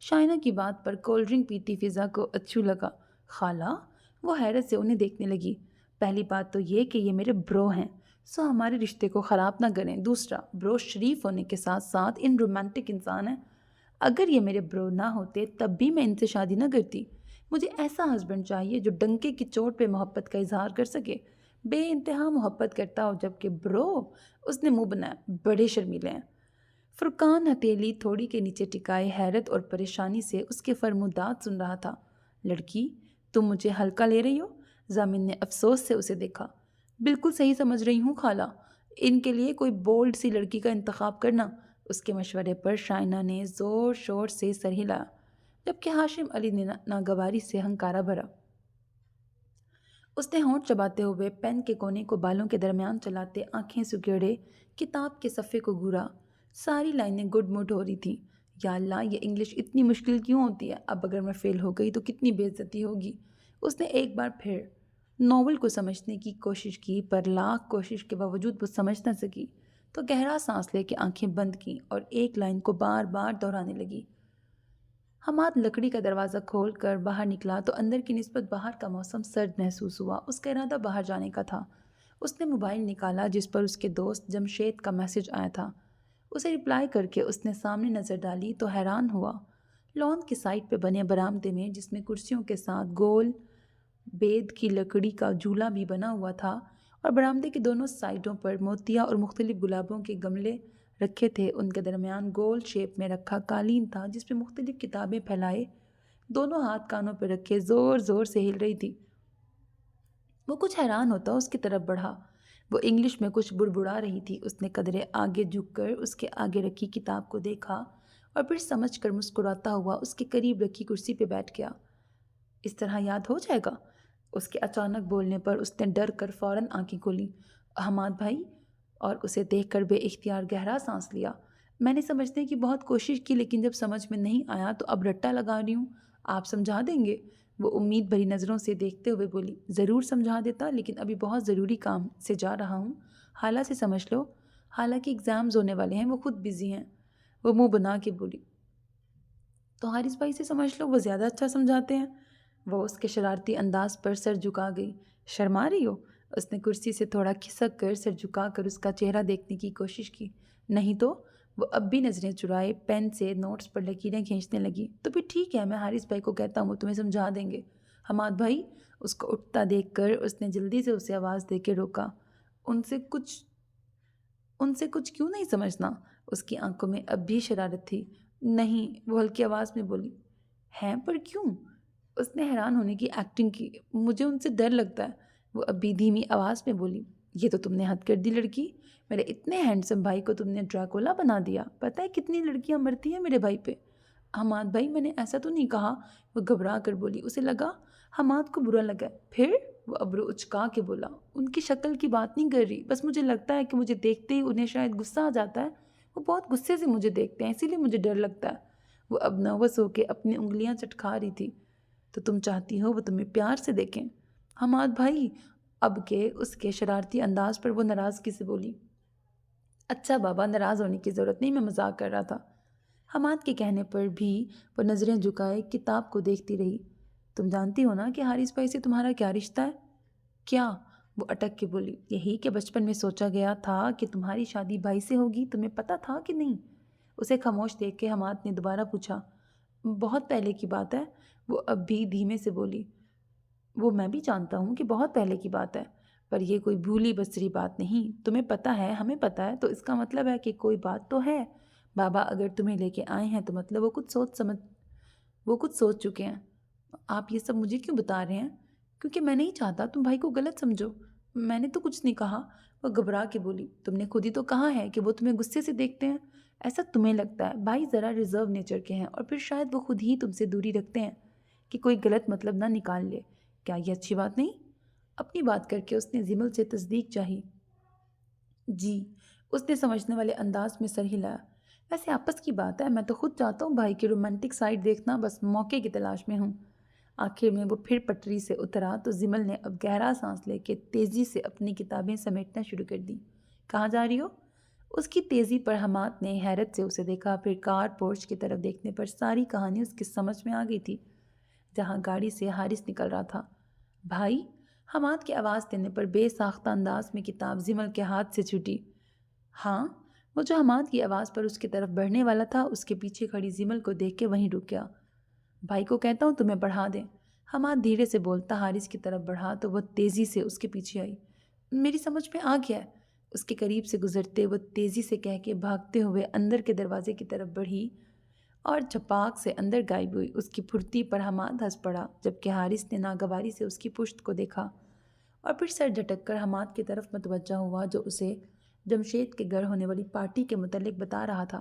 شائنہ کی بات پر کولڈ ڈرنک پیتی فضا کو اچھو لگا۔ خالہ؟ وہ حیرت سے انہیں دیکھنے لگی۔ پہلی بات تو یہ کہ یہ میرے برو ہیں، سو ہمارے رشتے کو خراب نہ کریں۔ دوسرا، برو شریف ہونے کے ساتھ ساتھ ان رومانٹک انسان ہیں۔ اگر یہ میرے برو نہ ہوتے تب بھی میں ان سے شادی نہ کرتی۔ مجھے ایسا ہسبینڈ چاہیے جو ڈنکے کی چوٹ پہ محبت کا اظہار کر سکے، بے انتہا محبت کرتا ہو، جبکہ برو، اس نے منہ بنایا، بڑے شرمیلے ہیں۔ فرقان ہتھیلی تھوڑی کے نیچے ٹکائے حیرت اور پریشانی سے اس کے فرمودات سن رہا تھا۔ لڑکی، تم مجھے ہلکا لے رہی ہو؟ ضامن نے افسوس سے اسے دیکھا۔ بالکل صحیح سمجھ رہی ہوں خالہ، ان کے لیے کوئی بولڈ سی لڑکی کا انتخاب کرنا۔ اس کے مشورے پر شائنہ نے زور شور سے سر ہلایا، جبکہ ہاشم علی نے ناگواری سے ہنکارا بھرا۔ اس نے ہونٹ چباتے ہوئے پین کے کونے کو بالوں کے درمیان چلاتے آنکھیں سکیڑے کتاب کے صفحے کو گھورا۔ ساری لائنیں گڈ مڈ ہو رہی تھیں۔ یا اللہ، یہ انگلش اتنی مشکل کیوں ہوتی ہے؟ اب اگر میں فیل ہو گئی تو کتنی بے عزتی ہوگی۔ اس نے ایک بار پھر ناول کو سمجھنے کی کوشش کی، پر لاکھ کوشش کے باوجود وہ سمجھ نہ سکی، تو گہرا سانس لے کے آنکھیں بند کیں اور ایک لائن کو بار بار دہرانے لگی۔ حماد لکڑی کا دروازہ کھول کر باہر نکلا تو اندر کی نسبت باہر کا موسم سرد محسوس ہوا۔ اس کا ارادہ باہر جانے کا تھا۔ اس نے موبائل نکالا جس پر اس کے دوست جمشید کا میسج آیا تھا۔ اسے رپلائی کر کے اس نے سامنے نظر ڈالی تو حیران ہوا۔ لان کی سائڈ پہ بنے برآمدے میں، جس میں کرسیوں کے ساتھ گول بید کی لکڑی کا جھولا بھی بنا ہوا تھا اور برآمدے کے دونوں سائڈوں پر موتیا اور مختلف گلابوں کے گملے رکھے تھے، ان کے درمیان گول شیپ میں رکھا قالین تھا جس پہ مختلف کتابیں پھیلائے دونوں ہاتھ کانوں پہ رکھے زور زور سے ہل رہی تھی۔ وہ کچھ حیران ہوتا اس کی طرف بڑھا۔ وہ انگلش میں کچھ بڑبڑا رہی تھی۔ اس نے قدرے آگے جھک کر اس کے آگے رکھی کتاب کو دیکھا اور پھر سمجھ کر مسکراتا ہوا اس کے قریب رکھی کرسی پہ بیٹھ گیا۔ اس طرح یاد ہو جائے گا؟ اس کے اچانک بولنے پر اس نے ڈر کر فوراً آنکھیں کھولیں۔ حماد بھائی، اور اسے دیکھ کر بے اختیار گہرا سانس لیا۔ میں نے سمجھنے کی بہت کوشش کی لیکن جب سمجھ میں نہیں آیا تو اب رٹا لگا رہی ہوں۔ آپ سمجھا دیں گے؟ وہ امید بھری نظروں سے دیکھتے ہوئے بولی۔ ضرور سمجھا دیتا، لیکن ابھی بہت ضروری کام سے جا رہا ہوں، خالہ سے سمجھ لو۔ حالانکہ ایگزامز ہونے والے ہیں، وہ خود بزی ہیں۔ وہ منہ بنا کے بولی۔ تو حارث بھائی سے سمجھ لو، وہ زیادہ اچھا سمجھاتے ہیں۔ وہ اس کے شرارتی انداز پر سر جھکا گئی۔ شرما رہی ہو؟ اس نے کرسی سے تھوڑا کھسک کر سر جھکا کر اس کا چہرہ دیکھنے کی کوشش کی۔ نہیں تو؟ وہ اب بھی نظریں چرائے پین سے نوٹس پر لکیریں کھینچنے لگی۔ تو پھر ٹھیک ہے، میں حارث بھائی کو کہتا ہوں، وہ تمہیں سمجھا دیں گے۔ حماد بھائی، اس کو اٹھتا دیکھ کر اس نے جلدی سے اسے آواز دے کے روکا۔ ان سے کچھ کیوں نہیں سمجھنا؟ اس کی آنکھوں میں اب بھی شرارت تھی۔ نہیں، وہ ہلکی آواز میں بولی۔ ہیں پر کیوں؟ اس نے حیران ہونے کی ایکٹنگ کی۔ مجھے ان سے ڈر لگتا ہے، وہ اب بھی دھیمی آواز میں بولی۔ یہ تو تم نے حد کر دی لڑکی، میرے اتنے ہینڈسم بھائی کو تم نے ڈریکولا بنا دیا۔ پتہ ہے کتنی لڑکیاں مرتی ہیں میرے بھائی پہ؟ حماد بھائی، میں نے ایسا تو نہیں کہا، وہ گھبرا کر بولی۔ اسے لگا حماد کو برا لگا۔ پھر؟ وہ ابرو اچکا کے بولا۔ ان کی شکل کی بات نہیں کر رہی، بس مجھے لگتا ہے کہ مجھے دیکھتے ہی انہیں شاید غصہ آ جاتا ہے۔ وہ بہت غصے سے مجھے دیکھتے ہیں، اسی لیے مجھے ڈر لگتا ہے۔ وہ اب نروس ہو کے اپنی انگلیاں چٹکا رہی تھی۔ تو تم چاہتی ہو وہ تمہیں پیار سے دیکھیں؟ حماد بھائی، اب کے اس کے شرارتی انداز پر وہ ناراضگی سے بولی۔ اچھا بابا، ناراض ہونے کی ضرورت نہیں، میں مذاق کر رہا تھا۔ حماد کے کہنے پر بھی وہ نظریں جھکائے کتاب کو دیکھتی رہی۔ تم جانتی ہو نا کہ حارث بھائی سے تمہارا کیا رشتہ ہے؟ کیا؟ وہ اٹک کے بولی۔ یہی کہ بچپن میں سوچا گیا تھا کہ تمہاری شادی بھائی سے ہوگی، تمہیں پتہ تھا کہ نہیں؟ اسے خاموش دیکھ کے حماد نے دوبارہ پوچھا۔ بہت پہلے کی بات ہے، وہ اب بھی دھیمے سے بولی۔ وہ میں بھی جانتا ہوں کہ بہت پہلے کی بات ہے، پر یہ کوئی بھولی بسری بات نہیں۔ تمہیں پتہ ہے، ہمیں پتہ ہے، تو اس کا مطلب ہے کہ کوئی بات تو ہے۔ بابا اگر تمہیں لے کے آئے ہیں تو مطلب وہ کچھ سوچ چکے ہیں۔ آپ یہ سب مجھے کیوں بتا رہے ہیں؟ کیونکہ میں نہیں چاہتا تم بھائی کو غلط سمجھو۔ میں نے تو کچھ نہیں کہا، وہ گھبرا کے بولی۔ تم نے خود ہی تو کہا ہے کہ وہ تمہیں غصے سے دیکھتے ہیں۔ ایسا تمہیں لگتا ہے، بھائی ذرا ریزرو نیچر کے ہیں، اور پھر شاید وہ خود ہی تم سے دوری رکھتے ہیں کہ کوئی غلط مطلب نہ نکال لے۔ کیا یہ اچھی بات نہیں؟ اپنی بات کر کے اس نے زمل سے تصدیق چاہی۔ جی، اس نے سمجھنے والے انداز میں سر ہلایا۔ ویسے آپس کی بات ہے، میں تو خود چاہتا ہوں بھائی کی رومانٹک سائڈ دیکھنا، بس موقع کی تلاش میں ہوں۔ آخر میں وہ پھر پٹری سے اترا تو زمل نے اب گہرا سانس لے کے تیزی سے اپنی کتابیں سمیٹنا شروع کر دی۔ کہاں جا رہی ہو؟ اس کی تیزی پر حماد نے حیرت سے اسے دیکھا، پھر کار پورچ کی طرف دیکھنے پر ساری کہانی اس کی سمجھ میں آ گئی تھی، جہاں گاڑی سے حارث نکل رہا تھا۔ بھائی؟ حماد کی آواز دینے پر بے ساختہ انداز میں کتاب زمل کے ہاتھ سے چھوٹی۔ ہاں؟ وہ جو حماد کی آواز پر اس کی طرف بڑھنے والا تھا، اس کے پیچھے کھڑی زمل کو دیکھ کے وہیں رک گیا۔ بھائی کو کہتا ہوں تمہیں پڑھا دیں۔ حماد دھیرے سے بولتا حارث کی طرف بڑھا تو وہ تیزی سے اس کے پیچھے آئی۔ میری سمجھ میں آ گیا ہے، اس کے قریب سے گزرتے وہ تیزی سے کہہ کے بھاگتے ہوئے اندر کے دروازے کی طرف بڑھی اور جھپاک سے اندر غائب ہوئی۔ اس کی پھرتی پر حماد ہنس پڑا، جبکہ حارث نے ناگواری سے اس کی پشت کو دیکھا اور پھر سر جھٹک کر حماد کی طرف متوجہ ہوا، جو اسے جمشید کے گھر ہونے والی پارٹی کے متعلق بتا رہا تھا۔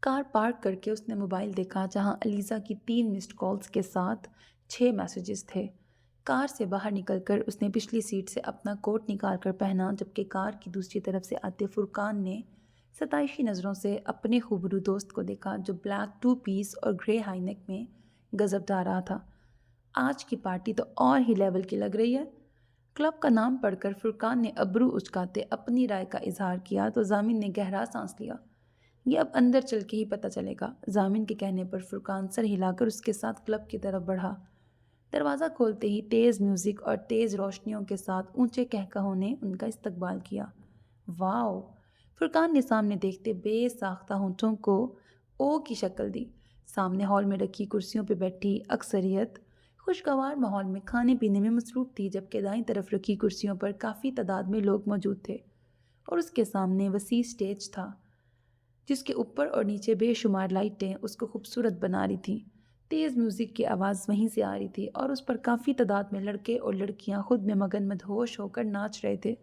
کار پارک کر کے اس نے موبائل دیکھا، جہاں علیزہ کی 3 مسڈ کالز کے ساتھ 6 میسیجز تھے۔ کار سے باہر نکل کر اس نے پچھلی سیٹ سے اپنا کوٹ نکال کر پہنا، جبکہ کار کی دوسری طرف سے آتے فرقان نے ستائشی نظروں سے اپنے خوبرو دوست کو دیکھا، جو بلیک 2 پیس اور گرے ہائی نیک میں گزر ڈال رہا تھا۔ آج کی پارٹی تو اور ہی لیول کی لگ رہی ہے۔ کلب کا نام پڑھ کر فرقان نے ابرو اچکاتے اپنی رائے کا اظہار کیا تو ضامن نے گہرا سانس لیا۔ یہ اب اندر چل کے ہی پتہ چلے گا۔ ضامن کے کہنے پر فرقان سر ہلا کر اس کے ساتھ کلب کی طرف بڑھا۔ دروازہ کھولتے ہی تیز میوزک اور تیز روشنیوں کے ساتھ اونچے کہکہوں نے ان کا استقبال کیا۔ واو! فرقان نے سامنے دیکھتے بے ساختہ ہونٹوں کو او کی شکل دی۔ سامنے ہال میں رکھی کرسیوں پہ بیٹھی اکثریت خوشگوار ماحول میں کھانے پینے میں مصروف تھی، جبکہ دائیں طرف رکھی کرسیوں پر کافی تعداد میں لوگ موجود تھے، اور اس کے سامنے وسیع سٹیج تھا جس کے اوپر اور نیچے بے شمار لائٹیں اس کو خوبصورت بنا رہی تھیں۔ تیز میوزک کی آواز وہیں سے آ رہی تھی اور اس پر کافی تعداد میں لڑکے اور لڑکیاں خود میں مگن مدہوش ہو کر ناچ رہے تھے۔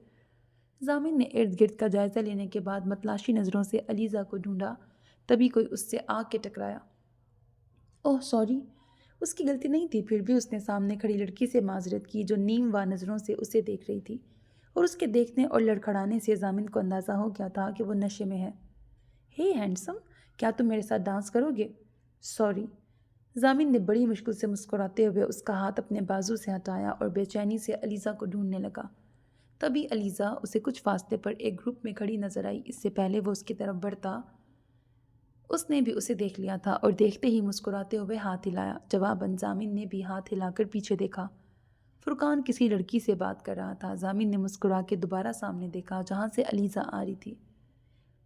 ضامن نے ارد گرد کا جائزہ لینے کے بعد متلاشی نظروں سے علیزہ کو ڈھونڈا، تبھی کوئی اس سے آ کے ٹکرایا۔ اوہ سوری! اس کی غلطی نہیں تھی، پھر بھی اس نے سامنے کھڑی لڑکی سے معذرت کی، جو نیم وا نظروں سے اسے دیکھ رہی تھی، اور اس کے دیکھنے اور لڑکھڑانے سے ضامن کو اندازہ ہو گیا تھا کہ وہ نشے میں ہے۔ ہے ہینڈسم، کیا تم میرے ساتھ ڈانس کرو گے؟ سوری۔ ضامن نے بڑی مشکل سے مسکراتے ہوئے اس کا ہاتھ اپنے بازو سے ہٹایا اور بے چینی سے علیزہ کو ڈھونڈنے لگا۔ تبھی علیزہ اسے کچھ فاصلے پر ایک گروپ میں کھڑی نظر آئی۔ اس سے پہلے وہ اس کی طرف بڑھتا، اس نے بھی اسے دیکھ لیا تھا اور دیکھتے ہی مسکراتے ہوئے ہاتھ ہلایا۔ جواباً ضامن نے بھی ہاتھ ہلا کر پیچھے دیکھا۔ فرقان کسی لڑکی سے بات کر رہا تھا۔ ضامن نے مسکرا کے دوبارہ سامنے دیکھا، جہاں سے علیزہ آ رہی تھی۔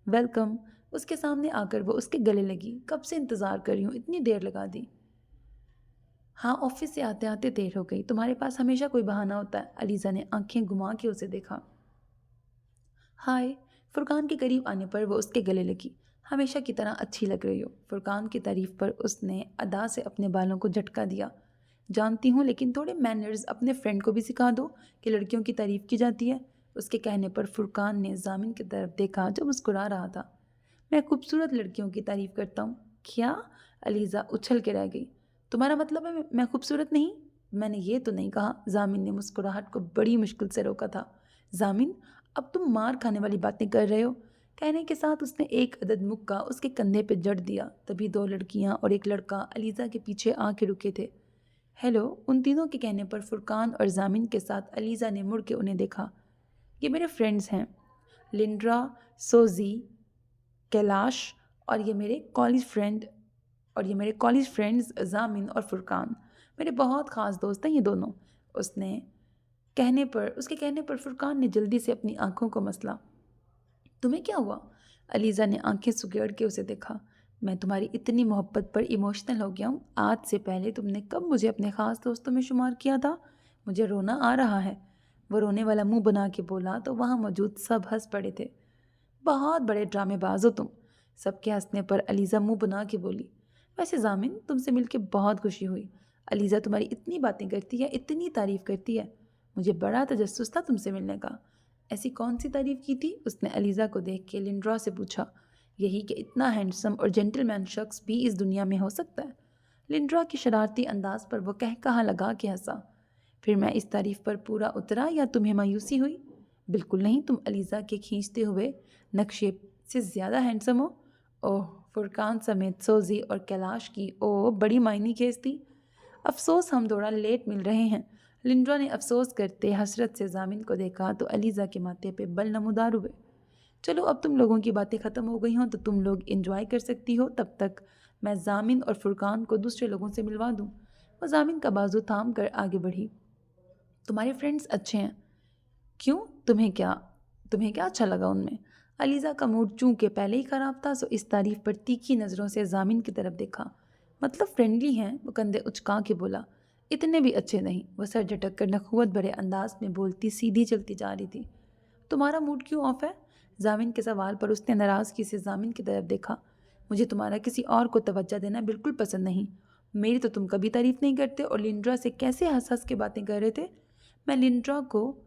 ویلکم! اس کے سامنے آ کر وہ اس کے گلے لگی۔ کب سے انتظار کر رہی ہوں، اتنی دیر لگا دی؟ ہاں، آفس سے آتے آتے دیر ہو گئی۔ تمہارے پاس ہمیشہ کوئی بہانہ ہوتا ہے۔ علیزہ نے آنکھیں گھما کے اسے دیکھا۔ ہائے! فرقان کے قریب آنے پر وہ اس کے گلے لگی۔ ہمیشہ کی طرح اچھی لگ رہی ہو۔ فرقان کی تعریف پر اس نے ادا سے اپنے بالوں کو جھٹکا دیا۔ جانتی ہوں، لیکن تھوڑے مینرز اپنے فرینڈ کو بھی سکھا دو کہ لڑکیوں کی تعریف کی جاتی ہے۔ اس کے کہنے پر فرقان نے ضامن کی طرف دیکھا، جو مسکرا رہا تھا۔ میں خوبصورت لڑکیوں کی تعریف کرتا ہوں۔ کیا؟ علیزہ اچھل کے رہ گئی۔ تمہارا مطلب ہے میں خوبصورت نہیں؟ میں نے یہ تو نہیں کہا۔ ضامن نے مسکراہٹ کو بڑی مشکل سے روکا تھا۔ ضامن، اب تم مار کھانے والی باتیں کر رہے ہو۔ کہنے کے ساتھ اس نے ایک عدد مکہ اس کے کندھے پہ جڑ دیا۔ تبھی 2 لڑکیاں اور ایک لڑکا علیزہ کے پیچھے آ کے رکے تھے۔ ہیلو! ان تینوں کے کہنے پر فرقان اور ضامن کے ساتھ علیزہ نے مڑ کے انہیں دیکھا۔ یہ میرے فرینڈز ہیں، لنڈرا، سوزی، کیلاش، اور یہ میرے کالج فرینڈز ضامن اور فرقان۔ میرے بہت خاص دوست ہیں یہ دونوں۔ اس کے کہنے پر فرقان نے جلدی سے اپنی آنکھوں کو مسلا۔ تمہیں کیا ہوا؟ علیزہ نے آنکھیں سگیڑ کے اسے دیکھا۔ میں تمہاری اتنی محبت پر ایموشنل ہو گیا ہوں۔ آج سے پہلے تم نے کب مجھے اپنے خاص دوستوں میں شمار کیا تھا؟ مجھے رونا آ رہا ہے۔ وہ رونے والا منہ بنا کے بولا تو وہاں موجود سب ہنس پڑے تھے۔ بہت بڑے ڈرامے باز ہو تم۔ سب کے ہنسنے پر علیزہ منہ بنا کے بولی۔ ویسے ضامن، تم سے مل کے بہت خوشی ہوئی۔ علیزہ تمہاری اتنی باتیں کرتی ہے، اتنی تعریف کرتی ہے۔ مجھے بڑا تجسس تھا تم سے ملنے کا۔ ایسی کون سی تعریف کی تھی؟ اس نے علیزہ کو دیکھ کے لنڈرا سے پوچھا۔ یہی کہ اتنا ہینڈسم اور جینٹل مین شخص بھی اس دنیا میں ہو سکتا ہے۔ لنڈرا کی شرارتی انداز پر وہ کہا لگا کے ہنسا۔ پھر میں اس تعریف پر پورا اترا یا تمہیں مایوسی ہوئی؟ بالکل نہیں، تم علیزہ کے کھینچتے ہوئے نقشے سے زیادہ ہینڈسم ہو۔ اوہ، فرقان سمیت سوزی اور کیلاش کی بڑی معنی خیز تھی۔ افسوس ہم تھوڑا لیٹ مل رہے ہیں۔ لنڈرا نے افسوس کرتے حسرت سے ضامن کو دیکھا تو علیزہ کے ماتھے پہ بل نمودار ہوئے۔ چلو اب تم لوگوں کی باتیں ختم ہو گئی ہوں تو تم لوگ انجوائے کر سکتی ہو، تب تک میں ضامن اور فرقان کو دوسرے لوگوں سے ملوا دوں۔ وہ ضامن کا بازو تھام کر آگے بڑھی۔ تمہارے فرینڈز اچھے ہیں۔ کیوں؟ تمہیں کیا اچھا لگا ان میں؟ علیزہ کا موڈ چونکہ پہلے ہی خراب تھا سو اس تعریف پر تیکھی نظروں سے ضامن کی طرف دیکھا۔ مطلب فرینڈلی ہیں، وہ کندھے اچکا کے بولا۔ اتنے بھی اچھے نہیں، وہ سر جھٹک کر نخوت بھرے انداز میں بولتی سیدھی چلتی جا رہی تھی۔ تمہارا موڈ کیوں آف ہے؟ ضامن کے سوال پر اس نے ناراضگی سے ضامن کی طرف دیکھا۔ مجھے تمہارا کسی اور کو توجہ دینا بالکل پسند نہیں۔ میری تو تم کبھی تعریف نہیں کرتے اور لنڈرا سے کیسے ہنس ہنس کے باتیں کر رہے تھے۔ میں لنڈرا کو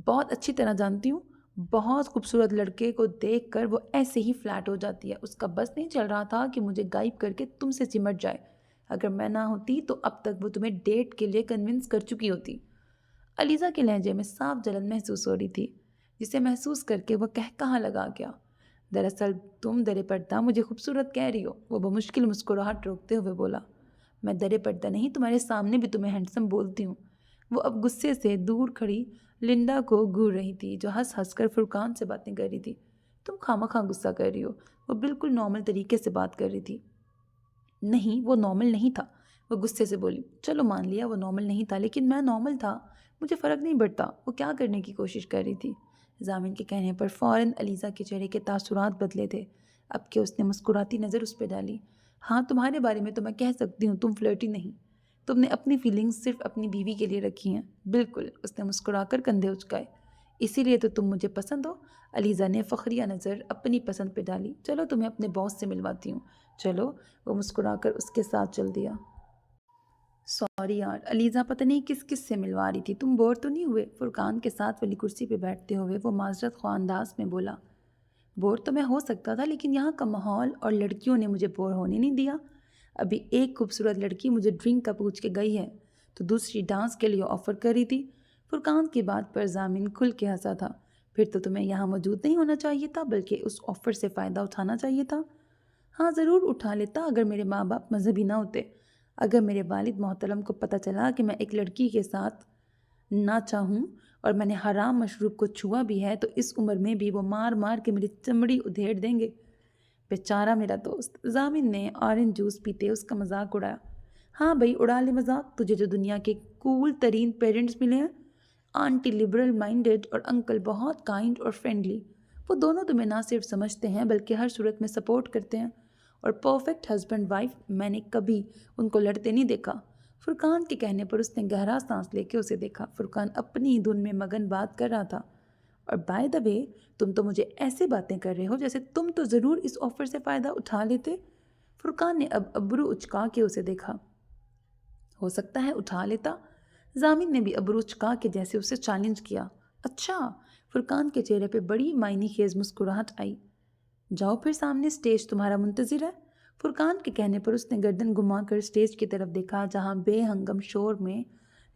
بہت اچھی طرح جانتی ہوں۔ بہت خوبصورت لڑکے کو دیکھ کر وہ ایسے ہی فلیٹ ہو جاتی ہے۔ اس کا بس نہیں چل رہا تھا کہ مجھے غائب کر کے تم سے چمٹ جائے۔ اگر میں نہ ہوتی تو اب تک وہ تمہیں ڈیٹ کے لیے کنونس کر چکی ہوتی۔ علیزہ کے لہجے میں صاف جلن محسوس ہو رہی تھی، جسے محسوس کر کے وہ کہا لگا گیا۔ دراصل تم درِ پردہ مجھے خوبصورت کہہ رہی ہو، وہ بمشکل مسکراہٹ روکتے ہوئے بولا۔ میں درِ پردہ نہیں، تمہارے سامنے بھی تمہیں ہینڈسم بولتی ہوں۔ وہ اب غصے سے دور کھڑی لنڈا کو گھور رہی تھی جو ہنس ہنس کر فرقان سے باتیں کر رہی تھی۔ تم خواہ غصہ کر رہی ہو، وہ بالکل نارمل طریقے سے بات کر رہی تھی۔ نہیں، وہ نارمل نہیں تھا، وہ غصے سے بولی۔ چلو مان لیا وہ نارمل نہیں تھا، لیکن میں نارمل تھا، مجھے فرق نہیں پڑتا۔ وہ کیا کرنے کی کوشش کر رہی تھی؟ ضامن کے کہنے پر فوراً علیزہ کے چہرے کے تاثرات بدلے تھے، اب کہ اس نے مسکراتی نظر اس پہ ڈالی۔ ہاں، تمہارے بارے میں تو میں کہہ سکتی ہوں تم فلرٹی نہیں، تم نے اپنی فیلنگز صرف اپنی بیوی کے لیے رکھی ہیں۔ بالکل، اس نے مسکرا کر کندھے اچکائے۔ اسی لیے تو تم مجھے پسند ہو؟ علیزہ نے فخریہ نظر اپنی پسند پہ ڈالی۔ چلو تمہیں اپنے باس سے ملواتی ہوں۔ چلو، وہ مسکرا کر اس کے ساتھ چل دیا۔ سوری یار، علیزہ پتہ نہیں کس سے ملوا رہی تھی، تم بور تو نہیں ہوئے؟ فرقان کے ساتھ والی کرسی پہ بیٹھتے ہوئے وہ معذرت خواہ انداز میں بولا۔ بور تو میں ہو سکتا تھا، لیکن یہاں کا ماحول اور لڑکیوں نے مجھے بور ہونے نہیں دیا۔ ابھی ایک خوبصورت لڑکی مجھے ڈرنک کا پوچھ کے گئی ہے تو دوسری ڈانس کے لیے آفر کر رہی تھی۔ فرقان کی بات پر ضامن کھل کے ہنسا تھا۔ پھر تو تمہیں یہاں موجود نہیں ہونا چاہیے تھا، بلکہ اس آفر سے فائدہ اٹھانا چاہیے تھا۔ ہاں، ضرور اٹھا لیتا اگر میرے ماں باپ مذہبی نہ ہوتے۔ اگر میرے والد محترم کو پتہ چلا کہ میں ایک لڑکی کے ساتھ نہ چاہوں اور میں نے حرام مشروب کو چھوا بھی ہے تو اس عمر میں بھی وہ مار مار کے میری چمڑی ادھیڑ دیں گے۔ بیچارہ میرا دوست۔ ضامن نے آرنج جوس پیتے اس کا مذاق اڑایا۔ ہاں بھائی، اڑا لے مذاق، تجھے جو دنیا کے کول ترین پیرنٹس ملے ہیں، آنٹی لبرل مائنڈڈ اور انکل بہت کائنڈ اور فرینڈلی، وہ دونوں تمہیں نہ صرف سمجھتے ہیں بلکہ ہر صورت میں سپورٹ کرتے ہیں، اور پرفیکٹ ہسبینڈ وائف، میں نے کبھی ان کو لڑتے نہیں دیکھا۔ فرقان کے کہنے پر اس نے گہرا سانس لے کے اسے دیکھا۔ فرقان اپنی دھن میں مگن بات کر رہا تھا۔ اور بائی دا وے، تم تو مجھے ایسے باتیں کر رہے ہو جیسے تم تو ضرور اس آفر سے فائدہ اٹھا لیتے۔ فرقان نے اب ابرو اچکا کے اسے دیکھا۔ ہو سکتا ہے اٹھا لیتا۔ ضامن نے بھی ابرو اچکا کے جیسے اسے چیلنج کیا۔ اچھا؟ فرقان کے چہرے پہ بڑی معنی خیز مسکراہٹ آئی۔ جاؤ پھر، سامنے اسٹیج تمہارا منتظر ہے۔ فرقان کے کہنے پر اس نے گردن گھما کر اسٹیج کی طرف دیکھا جہاں بے ہنگم شور میں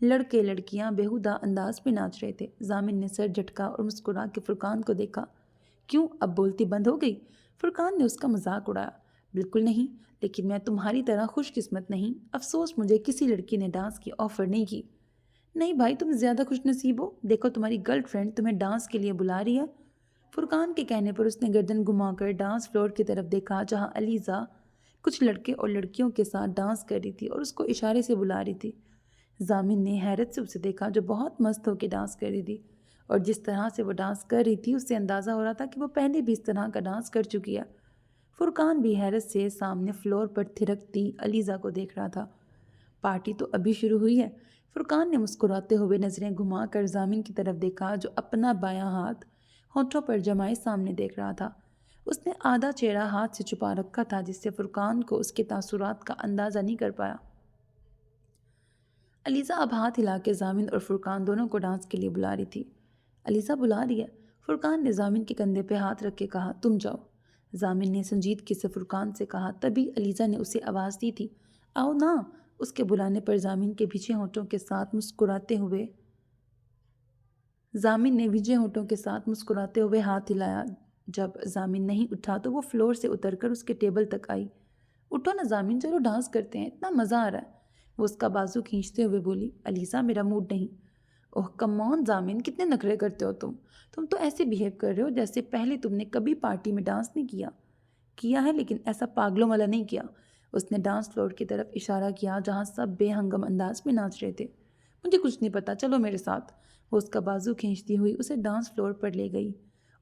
لڑکے لڑکیاں بیہودہ انداز میں ناچ رہے تھے۔ ضامن نے سر جھٹکا اور مسکرا کے فرقان کو دیکھا۔ کیوں، اب بولتی بند ہو گئی؟ فرقان نے اس کا مذاق اڑایا۔ بالکل نہیں، لیکن میں تمہاری طرح خوش قسمت نہیں۔ افسوس مجھے کسی لڑکی نے ڈانس کی آفر نہیں کی۔ نہیں بھائی، تم زیادہ خوش نصیب ہو، دیکھو تمہاری گرل فرینڈ تمہیں ڈانس کے لیے بلا رہی ہے۔ فرقان کے کہنے پر اس نے گردن گھما کر ڈانس فلور کی طرف دیکھا جہاں علیزہ کچھ لڑکے اور لڑکیوں کے ساتھ ڈانس کر رہی تھی اور اس کو اشارے سے بلا رہی تھی۔ ضامن نے حیرت سے اسے دیکھا جو بہت مست ہو کے ڈانس کر رہی تھی، اور جس طرح سے وہ ڈانس کر رہی تھی اس سے اندازہ ہو رہا تھا کہ وہ پہلے بھی اس طرح کا ڈانس کر چکی ہے۔ فرقان بھی حیرت سے سامنے فلور پر تھرکتی علیزہ کو دیکھ رہا تھا۔ پارٹی تو ابھی شروع ہوئی ہے۔ فرقان نے مسکراتے ہوئے نظریں گھما کر ضامن کی طرف دیکھا جو اپنا بایاں ہاتھ ہونٹوں پر جمائے سامنے دیکھ رہا تھا۔ اس نے آدھا چہرہ ہاتھ سے چھپا رکھا تھا جس سے فرقان کو اس کے تاثرات کا اندازہ نہیں کر پایا۔ علیزہ اب ہاتھ ہلا کے ضامن اور فرقان دونوں کو ڈانس کے لیے بلا رہی تھی۔ علیزہ بلا رہی ہے؟ فرقان نے ضامن کے کندھے پہ ہاتھ رکھ کے کہا، تم جاؤ۔ ضامن نے سنجیدگی سے فرقان سے کہا، تبھی علیزہ نے اسے آواز دی تھی، آؤ نا۔ اس کے بلانے پر ضامن نے بھیجے ہونٹوں کے ساتھ مسکراتے ہوئے ہاتھ ہلایا۔ جب ضامن نہیں اٹھا تو وہ فلور سے اتر کر اس کے ٹیبل تک آئی۔ اٹھو نا ضامن، چلو ڈانس کرتے ہیں، اتنا مزہ آ رہا ہے۔ وہ اس کا بازو کھینچتے ہوئے بولی، علیزہ میرا موڈ نہیں۔ اوہ کم آن ضامن، کتنے نخرے کرتے ہو تم تو ایسے بیہیو کر رہے ہو جیسے پہلے تم نے کبھی پارٹی میں ڈانس نہیں کیا ہے، لیکن ایسا پاگلوں والا نہیں کیا۔ اس نے ڈانس فلور کی طرف اشارہ کیا جہاں سب بے ہنگم انداز میں ناچ رہے تھے۔ مجھے کچھ نہیں پتا، چلو میرے ساتھ۔ وہ اس کا بازو کھینچتی ہوئی اسے ڈانس فلور پر لے گئی۔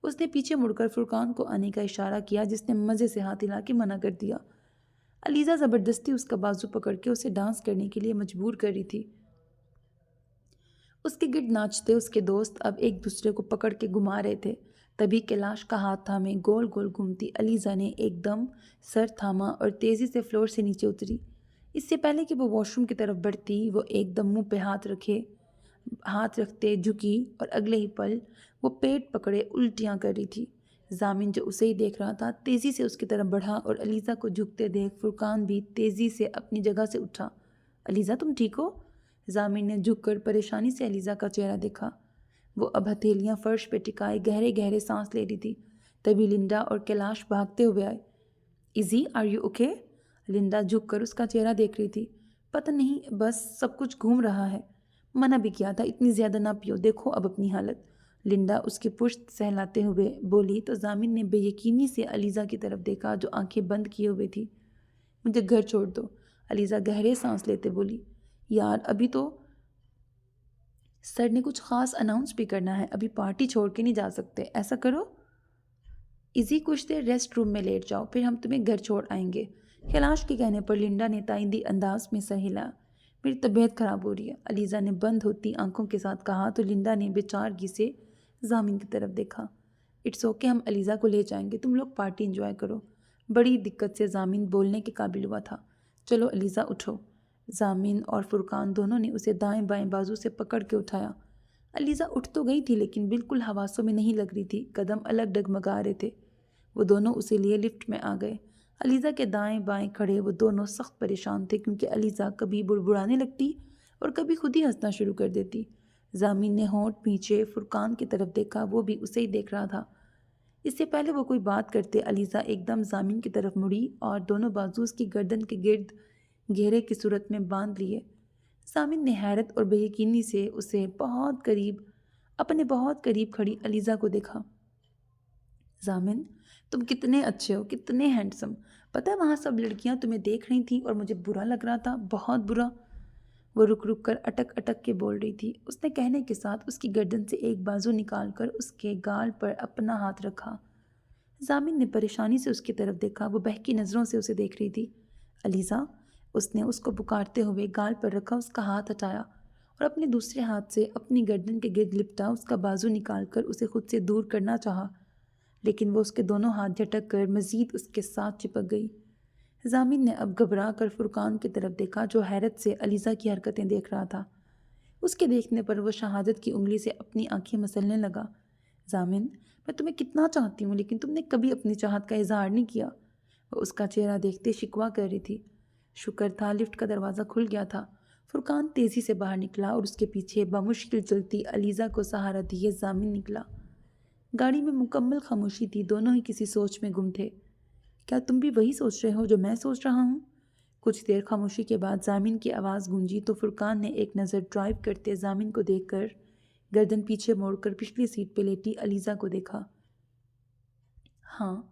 اس نے پیچھے مڑ کر فرقان کو آنے کا اشارہ کیا جس نے مزے سے ہاتھ ہلا کے منع کر دیا۔ علیزہ زبردستی اس کا بازو پکڑ کے اسے ڈانس کرنے کے لیے مجبور کر رہی تھی۔ اس کے گرد ناچتے اس کے دوست اب ایک دوسرے کو پکڑ کے گھما رہے تھے۔ تبھی کیلاش کا ہاتھ تھامے گول گول گھومتی علیزہ نے ایک دم سر تھاما اور تیزی سے فلور سے نیچے اتری۔ اس سے پہلے کہ وہ واش روم کی طرف بڑھتی وہ ایک دم منہ پہ ہاتھ رکھتے جھکی اور اگلے ہی پل وہ پیٹ پکڑے الٹیاں کر رہی تھی۔ ضامن جو اسے ہی دیکھ رہا تھا تیزی سے اس کی طرف بڑھا اور علیزہ کو جھکتے دیکھ فرقان بھی تیزی سے اپنی جگہ سے اٹھا۔ علیزہ تم ٹھیک ہو؟ ضامن نے جھک کر پریشانی سے علیزہ کا چہرہ دیکھا۔ وہ اب ہتھیلیاں فرش پہ ٹکائے گہرے گہرے سانس لے رہی تھی۔ تبھی لنڈا اور کیلاش بھاگتے ہوئے آئے۔ Easy are you okay? Linda جھک کر اس کا چہرہ دیکھ رہی تھی۔ پتہ نہیں، بس سب کچھ گھوم رہا ہے۔ منع بھی کیا تھا اتنی زیادہ نہ پیو، دیکھو اب اپنی حالت۔ لنڈا اس کی پشت سہلاتے ہوئے بولی تو ضامن نے بے یقینی سے علیزہ کی طرف دیکھا جو آنکھیں بند کیے ہوئے تھی۔ مجھے گھر چھوڑ دو، علیزہ گہرے سانس لیتے بولی۔ یار ابھی تو سر نے کچھ خاص اناؤنس بھی کرنا ہے، ابھی پارٹی چھوڑ کے نہیں جا سکتے، ایسا کرو ایزی کچھ دیر ریسٹ روم میں لیٹ جاؤ، پھر ہم تمہیں گھر چھوڑ آئیں گے۔ کیلاش کے کہنے پر لنڈا نے تائیدی انداز میں سر ہلایا۔ میری طبیعت خراب ہو رہی ہے، علیزہ نے بند ہوتی آنکھوں کے ساتھ کہا تو لنڈا نے بے چارگی سے ضامن کی طرف دیکھا۔ اٹس اوکے، ہم علیزہ کو لے جائیں گے، تم لوگ پارٹی انجوائے کرو۔ بڑی دقت سے ضامن بولنے کے قابل ہوا تھا۔ چلو علیزہ اٹھو۔ ضامن اور فرقان دونوں نے اسے دائیں بائیں بازو سے پکڑ کے اٹھایا۔ علیزہ اٹھ تو گئی تھی لیکن بالکل حواسوں میں نہیں لگ رہی تھی، قدم الگ ڈگمگا رہے تھے۔ وہ دونوں اسے لیے لفٹ میں آ گئے۔ علیزہ کے دائیں بائیں کھڑے وہ دونوں سخت پریشان تھے کیونکہ علیزہ کبھی بڑبڑانے لگتی اور کبھی خود ہی ہنسنا شروع کر دیتی۔ ضامن نے ہونٹ پیچھے فرقان کی طرف دیکھا، وہ بھی اسے ہی دیکھ رہا تھا۔ اس سے پہلے وہ کوئی بات کرتے علیزہ ایک دم ضامن کی طرف مڑی اور دونوں بازو اس کی گردن کے گرد گھیرے کی صورت میں باندھ لیے۔ ضامن نے حیرت اور بے یقینی سے اسے اپنے بہت قریب کھڑی علیزہ کو دیکھا۔ ضامن تم کتنے اچھے ہو، کتنے ہینڈسم۔ پتہ ہے وہاں سب لڑکیاں تمہیں دیکھ رہی تھیں اور مجھے برا لگ رہا تھا، بہت برا۔ وہ رک رک کر اٹک اٹک کے بول رہی تھی۔ اس نے کہنے کے ساتھ اس کی گردن سے ایک بازو نکال کر اس کے گال پر اپنا ہاتھ رکھا۔ ضامن نے پریشانی سے اس کی طرف دیکھا، وہ بہکی نظروں سے اسے دیکھ رہی تھی۔ علیزہ، اس نے اس کو پکارتے ہوئے گال پر رکھا اس کا ہاتھ ہٹایا اور اپنے دوسرے ہاتھ سے اپنی گردن کے گرد لپٹا اس کا بازو نکال کر اسے خود سے دور کرنا چاہا، لیکن وہ اس کے دونوں ہاتھ جھٹک کر مزید اس کے ساتھ چپک گئی۔ ضامن نے اب گھبرا کر فرقان کی طرف دیکھا جو حیرت سے علیزہ کی حرکتیں دیکھ رہا تھا۔ اس کے دیکھنے پر وہ شہادت کی انگلی سے اپنی آنکھیں مسلنے لگا۔ ضامن، میں تمہیں کتنا چاہتی ہوں لیکن تم نے کبھی اپنی چاہت کا اظہار نہیں کیا۔ وہ اس کا چہرہ دیکھتے شکوہ کر رہی تھی۔ شکر تھا لفٹ کا دروازہ کھل گیا تھا۔ فرقان تیزی سے باہر نکلا اور اس کے پیچھے بمشکل چلتی علیزہ کو سہارا دیے ضامن نکلا۔ گاڑی میں مکمل خاموشی تھی، دونوں ہی کسی سوچ میں گم تھے۔ کیا تم بھی وہی سوچ رہے ہو جو میں سوچ رہا ہوں؟ کچھ دیر خاموشی کے بعد ضامن کی آواز گونجی تو فرقان نے ایک نظر ڈرائیو کرتے ضامن کو دیکھ کر گردن پیچھے موڑ کر پچھلی سیٹ پہ لیٹی علیزہ کو دیکھا۔ ہاں،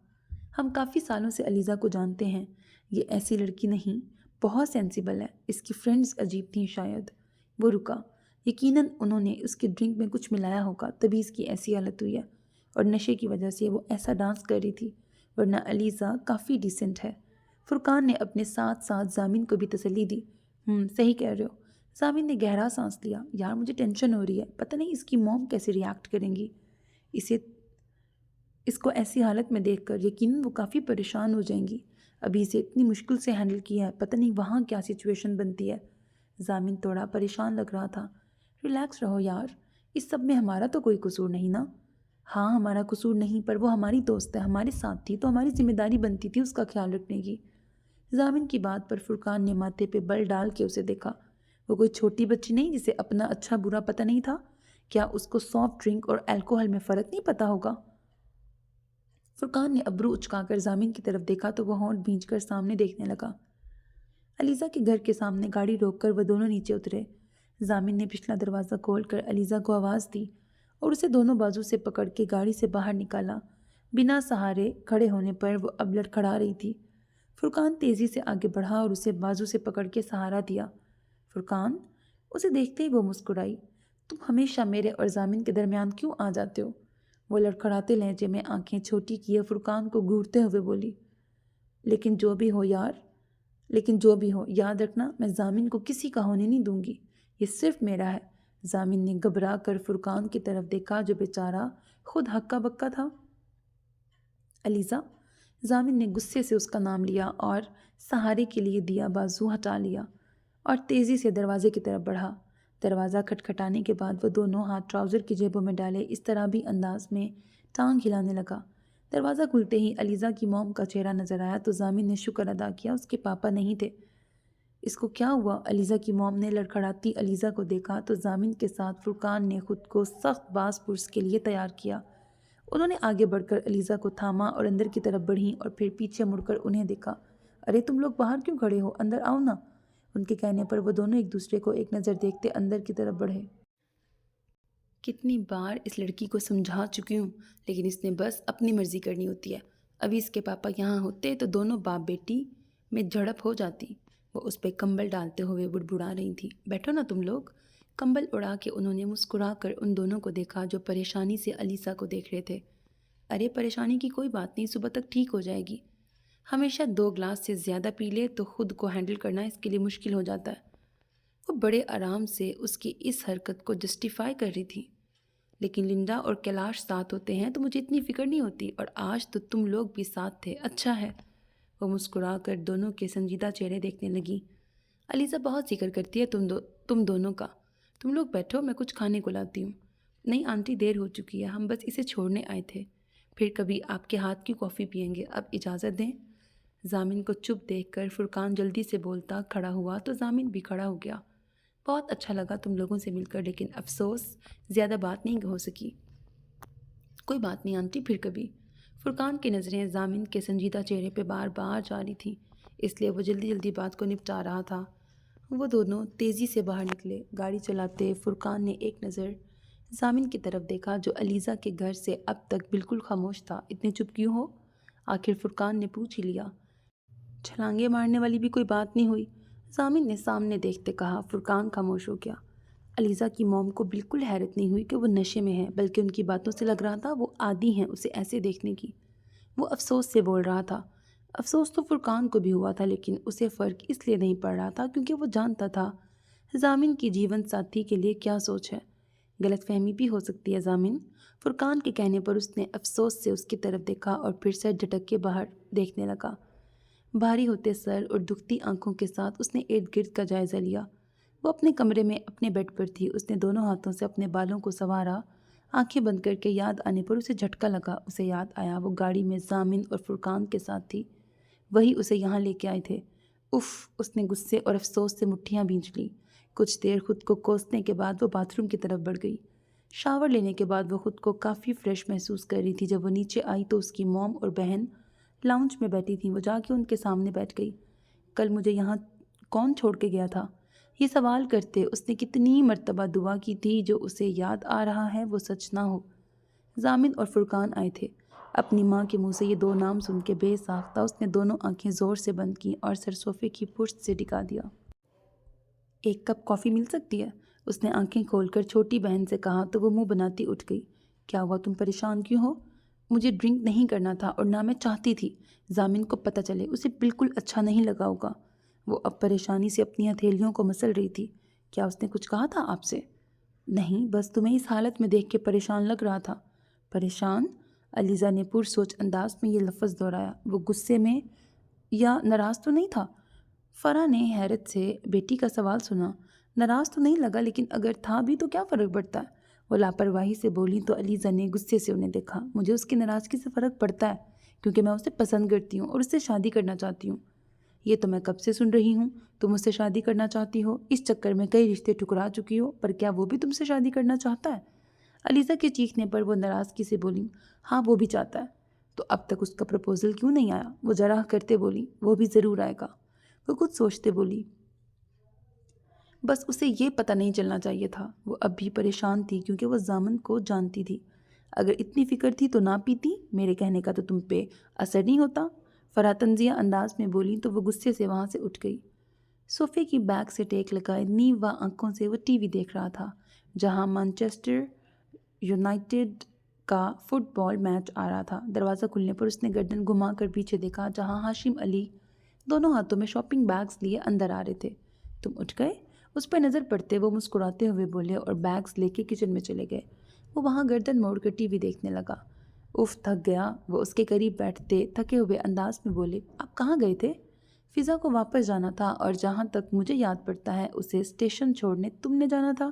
ہم کافی سالوں سے علیزہ کو جانتے ہیں، یہ ایسی لڑکی نہیں، بہت سینسیبل ہے، اس کی فرینڈز عجیب تھیں شاید، وہ رکا۔ یقیناً انہوں نے اس کی ڈرنک میں کچھ ملایا ہوگا، تبھی اس کی ایسی حالت ہوئی ہے، اور نشے کی وجہ سے وہ ایسا ڈانس کر رہی تھی، ورنہ علیزہ کافی ڈیسنٹ ہے۔ فرقان نے اپنے ساتھ ساتھ زامن کو بھی تسلی دی۔ صحیح کہہ رہے ہو۔ زامن نے گہرا سانس لیا۔ یار مجھے ٹینشن ہو رہی ہے، پتہ نہیں اس کی موم کیسے ریاکٹ کریں گی۔ اس کو ایسی حالت میں دیکھ کر یقیناً وہ کافی پریشان ہو جائیں گی۔ ابھی اسے اتنی مشکل سے ہینڈل کیا ہے، پتہ نہیں وہاں کیا سچویشن بنتی ہے۔ زامن تھوڑا پریشان لگ رہا تھا۔ ریلیکس رہو یار، اس سب میں ہمارا تو کوئی قصور نہیں نا۔ ہاں ہمارا قصور نہیں، پر وہ ہماری دوست ہے، ہمارے ساتھ تھی، تو ہماری ذمہ داری بنتی تھی اس کا خیال رکھنے کی۔ زامن کی بات پر فرقان نے ماتھے پہ بل ڈال کے اسے دیکھا۔ وہ کوئی چھوٹی بچی نہیں جسے اپنا اچھا برا پتہ نہیں تھا۔ کیا اس کو سافٹ ڈرنک اور الکوہل میں فرق نہیں پتہ ہوگا؟ فرقان نے ابرو اچکا کر زامن کی طرف دیکھا تو وہ ہونٹ بھینچ کر سامنے دیکھنے لگا۔ علیزہ کے گھر کے سامنے گاڑی روک کر وہ دونوں نیچے اترے۔ زامن نے پچھلا دروازہ کھول کر علیزہ کو آواز دی اور اسے دونوں بازو سے پکڑ کے گاڑی سے باہر نکالا۔ بنا سہارے کھڑے ہونے پر وہ اب لڑکھڑا رہی تھی۔ فرقان تیزی سے آگے بڑھا اور اسے بازو سے پکڑ کے سہارا دیا۔ فرقان، اسے دیکھتے ہی وہ مسکرائی۔ تم ہمیشہ میرے اور زامن کے درمیان کیوں آ جاتے ہو؟ وہ لڑکھڑاتے لہجے میں آنکھیں چھوٹی کیے فرقان کو گھورتے ہوئے بولی۔ لیکن جو بھی ہو یاد رکھنا، میں زامن کو کسی کا ہونے نہیں دوں گی، یہ صرف میرا ہے۔ زامن نے گھبرا کر فرقان کی طرف دیکھا جو بیچارہ خود ہکا بکا تھا۔ علیزہ، زامن نے غصے سے اس کا نام لیا اور سہارے کے لیے دیا بازو ہٹا لیا اور تیزی سے دروازے کی طرف بڑھا۔ دروازہ کھٹکھٹانے کے بعد وہ دونوں ہاتھ ٹراؤزر کی جیبوں میں ڈالے اس طرح بھی انداز میں ٹانگ ہلانے لگا۔ دروازہ کھلتے ہی علیزہ کی موم کا چہرہ نظر آیا تو زامن نے شکر ادا کیا اس کے پاپا نہیں تھے۔ اس کو کیا ہوا؟ علیزہ کی موم نے لڑکھڑاتی علیزہ کو دیکھا تو زامن کے ساتھ فرقان نے خود کو سخت باز پرس کے لیے تیار کیا۔ انہوں نے آگے بڑھ کر علیزہ کو تھاما اور اندر کی طرف بڑھیں اور پھر پیچھے مڑ کر انہیں دیکھا۔ ارے تم لوگ باہر کیوں کھڑے ہو؟ اندر آؤ نا۔ ان کے کہنے پر وہ دونوں ایک دوسرے کو ایک نظر دیکھتے اندر کی طرف بڑھے۔ کتنی بار اس لڑکی کو سمجھا چکی ہوں، لیکن اس نے بس اپنی مرضی کرنی ہوتی ہے۔ ابھی اس کے پاپا یہاں ہوتے تو دونوں باپ بیٹی میں جھڑپ ہو جاتی۔ وہ اس پہ کمبل ڈالتے ہوئے بڑبڑا رہی تھی۔ بیٹھو نا تم لوگ۔ کمبل اڑا کے انہوں نے مسکرا کر ان دونوں کو دیکھا جو پریشانی سے علیزہ کو دیکھ رہے تھے۔ ارے پریشانی کی کوئی بات نہیں، صبح تک ٹھیک ہو جائے گی۔ ہمیشہ 2 گلاس سے زیادہ پی لے تو خود کو ہینڈل کرنا اس کے لیے مشکل ہو جاتا ہے۔ وہ بڑے آرام سے اس کی اس حرکت کو جسٹیفائی کر رہی تھی۔ لیکن لنڈا اور کیلاش ساتھ ہوتے ہیں تو مجھے اتنی فکر نہیں ہوتی، اور آج تو تم لوگ بھی ساتھ تھے، اچھا ہے۔ وہ مسکرا کر دونوں کے سنجیدہ چہرے دیکھنے لگی۔ علیزہ بہت ذکر کرتی ہے تم دونوں کا۔ تم لوگ بیٹھو، میں کچھ کھانے کو لاتی ہوں۔ نہیں آنٹی، دیر ہو چکی ہے، ہم بس اسے چھوڑنے آئے تھے، پھر کبھی آپ کے ہاتھ کی کافی پئیں گے، اب اجازت دیں۔ زامن کو چپ دیکھ کر فرقان جلدی سے بولتا کھڑا ہوا تو زامن بھی کھڑا ہو گیا۔ بہت اچھا لگا تم لوگوں سے مل کر، لیکن افسوس زیادہ بات نہیں ہو سکی۔ کوئی بات نہیں آنٹی، پھر کبھی۔ فرقان کی نظریں زامن کے سنجیدہ چہرے پہ بار بار جاری تھیں، اس لیے وہ جلدی جلدی بات کو نپٹا رہا تھا۔ وہ دونوں تیزی سے باہر نکلے۔ گاڑی چلاتے فرقان نے ایک نظر زامن کی طرف دیکھا جو علیزہ کے گھر سے اب تک بالکل خاموش تھا۔ اتنے چپ کیوں ہو؟ آخر فرقان نے پوچھ ہی لیا۔ چھلانگے مارنے والی بھی کوئی بات نہیں ہوئی، زامن نے سامنے دیکھتے کہا۔ فرقان خاموش ہو گیا۔ علیزہ کی موم کو بالکل حیرت نہیں ہوئی کہ وہ نشے میں ہے، بلکہ ان کی باتوں سے لگ رہا تھا وہ عادی ہیں اسے ایسے دیکھنے کی۔ وہ افسوس سے بول رہا تھا۔ افسوس تو فرقان کو بھی ہوا تھا، لیکن اسے فرق اس لیے نہیں پڑ رہا تھا کیونکہ وہ جانتا تھا زامن کی جیون ساتھی کے لیے کیا سوچ ہے۔ غلط فہمی بھی ہو سکتی ہے زامن۔ فرقان کے کہنے پر اس نے افسوس سے اس کی طرف دیکھا اور پھر سر جھٹک کے باہر دیکھنے لگا۔ بھاری ہوتے سر اور دکھتی آنکھوں کے ساتھ اس نے ارد گرد کا جائزہ لیا۔ وہ اپنے کمرے میں اپنے بیڈ پر تھی۔ اس نے دونوں ہاتھوں سے اپنے بالوں کو سنوارا۔ آنکھیں بند کر کے یاد آنے پر اسے جھٹکا لگا۔ اسے یاد آیا وہ گاڑی میں زامن اور فرقان کے ساتھ تھی، وہی اسے یہاں لے کے آئے تھے۔ اف، اس نے غصے اور افسوس سے مٹھیاں بھینچ لیں۔ کچھ دیر خود کو کوسنے کے بعد وہ باتھ روم کی طرف بڑھ گئی۔ شاور لینے کے بعد وہ خود کو کافی فریش محسوس کر رہی تھی۔ جب وہ نیچے آئی تو اس کی موم اور بہن لاؤنج میں بیٹھی تھیں۔ وہ جا کے ان کے سامنے بیٹھ گئی۔ کل مجھے یہاں کون چھوڑ کے گیا تھا؟ یہ سوال کرتے اس نے کتنی مرتبہ دعا کی تھی جو اسے یاد آ رہا ہے وہ سچ نہ ہو۔ زامن اور فرقان آئے تھے۔ اپنی ماں کے منہ سے یہ 2 نام سن کے بے ساختہ اس نے دونوں آنکھیں زور سے بند کیں اور سر صوفے کی پشت سے ٹکا دیا۔ 1 کپ کافی مل سکتی ہے؟ اس نے آنکھیں کھول کر چھوٹی بہن سے کہا تو وہ منہ بناتی اٹھ گئی۔ کیا ہوا، تم پریشان کیوں ہو؟ مجھے ڈرنک نہیں کرنا تھا اور نہ میں چاہتی تھی ضامن کو پتہ چلے، اسے بالکل اچھا نہیں لگا ہوگا۔ وہ اب پریشانی سے اپنی ہتھیلیوں کو مسل رہی تھی۔ کیا اس نے کچھ کہا تھا آپ سے؟ نہیں، بس تمہیں اس حالت میں دیکھ کے پریشان لگ رہا تھا۔ پریشان؟ علیزہ نے پرسوچ انداز میں یہ لفظ دہرایا۔ وہ غصے میں یا ناراض تو نہیں تھا؟ فرح نے حیرت سے بیٹی کا سوال سنا۔ ناراض تو نہیں لگا، لیکن اگر تھا بھی تو کیا فرق پڑتا ہے؟ وہ لاپرواہی سے بولی تو علیزہ نے غصے سے انہیں دیکھا۔ مجھے اس کی ناراضگی سے فرق پڑتا ہے کیونکہ میں اسے پسند کرتی ہوں اور اس سے شادی کرنا چاہتی ہوں۔ یہ تو میں کب سے سن رہی ہوں، تم اس سے شادی کرنا چاہتی ہو، اس چکر میں کئی رشتے ٹکرا چکی ہو، پر کیا وہ بھی تم سے شادی کرنا چاہتا ہے؟ علیزہ کے چیخنے پر وہ ناراضگی سے بولی، ہاں وہ بھی چاہتا ہے۔ تو اب تک اس کا پرپوزل کیوں نہیں آیا؟ وہ جراح کرتے بولی، وہ بھی ضرور آئے گا۔ وہ کچھ سوچتے بولی، بس اسے یہ پتہ نہیں چلنا چاہیے تھا۔ وہ اب بھی پریشان تھی کیونکہ وہ ضامن کو جانتی تھی۔ اگر اتنی فکر تھی تو نہ پیتی، میرے کہنے کا تو تم پہ اثر نہیں ہوتا۔ فرح طنزیہ انداز میں بولی تو وہ غصے سے وہاں سے اٹھ گئی۔ صوفے کی بیک سے ٹیک لگائے نیو آنکھوں سے وہ ٹی وی دیکھ رہا تھا جہاں مانچسٹر یونائٹڈ کا فٹ بال میچ آ رہا تھا۔ دروازہ کھلنے پر اس نے گردن گھما کر پیچھے دیکھا جہاں ہاشم علی دونوں ہاتھوں میں شاپنگ بیگز لیے اندر آ رہے تھے۔ تم اٹھ گئے؟ اس پر نظر پڑتے وہ مسکراتے ہوئے بولے اور بیگز لے کے کچن میں چلے گئے۔ وہ وہاں گردن موڑ کر ٹی وی دیکھنے لگا۔ اف، تھک گیا۔ وہ اس کے قریب بیٹھتے تھکے ہوئے انداز میں بولے، آپ کہاں گئے تھے؟ فضا کو واپس جانا تھا اور جہاں تک مجھے یاد پڑتا ہے اسے اسٹیشن چھوڑنے تم نے جانا تھا۔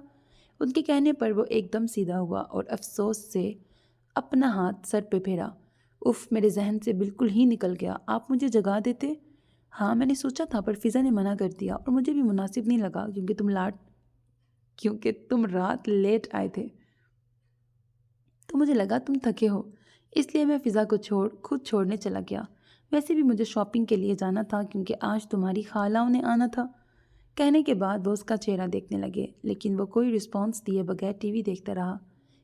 ان کے کہنے پر وہ ایک دم سیدھا ہوا اور افسوس سے اپنا ہاتھ سر پہ پھیرا۔ اف، میرے ذہن سے بالکل ہی نکل گیا، آپ مجھے جگا دیتے۔ ہاں میں نے سوچا تھا پر فضا نے منع کر دیا اور مجھے بھی مناسب نہیں لگا کیونکہ تم رات لیٹ آئے تھے تو مجھے لگا تم تھکے ہو، اس لیے میں فضا کو خود چھوڑنے چلا گیا۔ ویسے بھی مجھے شاپنگ کے لیے جانا تھا کیونکہ آج تمہاری خالہ نے آنا تھا۔ کہنے کے بعد وہ اس کا چہرہ دیکھنے لگے، لیکن وہ کوئی رسپانس دیے بغیر ٹی وی دیکھتا رہا۔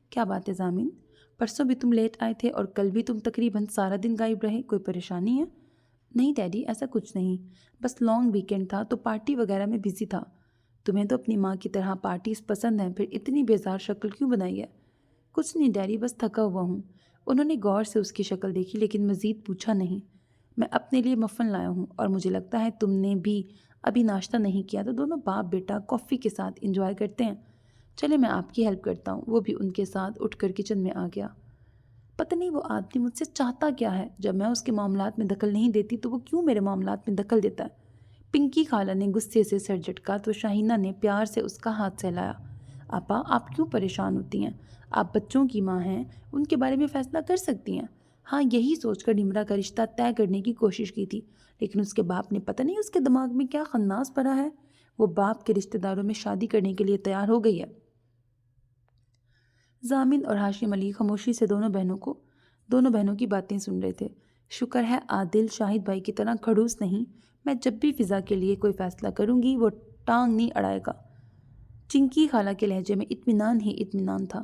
کیا بات ہے ضامن؟ پرسوں بھی تم لیٹ آئے تھے اور کل بھی تم تقریباً سارا دن غائب رہے، کوئی پریشانی ہے؟ نہیں ڈیڈی، ایسا کچھ نہیں، بس لانگ ویکینڈ تھا تو پارٹی وغیرہ میں بزی تھا۔ تمہیں تو اپنی ماں کی طرح پارٹیز پسند ہیں، پھر اتنی بیزار شکل کیوں بنائی ہے؟ کچھ نہیں ڈیڈی، بس تھکا ہوا ہوں۔ انہوں نے غور سے اس کی شکل دیکھی لیکن مزید پوچھا نہیں۔ میں اپنے لیے مفن لایا ہوں اور مجھے لگتا ہے تم نے بھی ابھی ناشتہ نہیں کیا، تو دونوں باپ بیٹا کافی کے ساتھ انجوائے کرتے ہیں۔ چلے میں آپ کی ہیلپ کرتا ہوں۔ وہ بھی ان کے ساتھ اٹھ کر کچن میں آ گیا۔ پتہ نہیں وہ آدمی مجھ سے چاہتا کیا ہے، جب میں اس کے معاملات میں دخل نہیں دیتی تو وہ کیوں میرے معاملات میں دخل دیتا ہے؟ پنکی خالہ نے غصے سے سر جھٹکا تو شاہینہ نے پیار سے اس کا ہاتھ سہلایا۔ آپا، آپ کیوں پریشان ہوتی ہیں؟ آپ بچوں کی ماں ہیں، ان کے بارے میں فیصلہ کر سکتی ہیں۔ ہاں، یہی سوچ کر نمرا کا رشتہ طے کرنے کی کوشش کی تھی، لیکن اس کے باپ نے پتہ نہیں اس کے دماغ میں کیا خناس بھرا ہے، وہ باپ کے رشتہ داروں میں شادی کرنے کے لیے تیار ہو گئی ہے۔ ضامن اور ہاشم علی خاموشی سے دونوں بہنوں کی باتیں سن رہے تھے۔ شکر ہے عادل شاہد بھائی کی طرح کھڑوس نہیں، میں جب بھی فضا کے لیے کوئی فیصلہ کروں گی وہ ٹانگ نہیں اڑائے گا۔ چنکی خالہ کے لہجے میں اطمینان ہی اطمینان تھا۔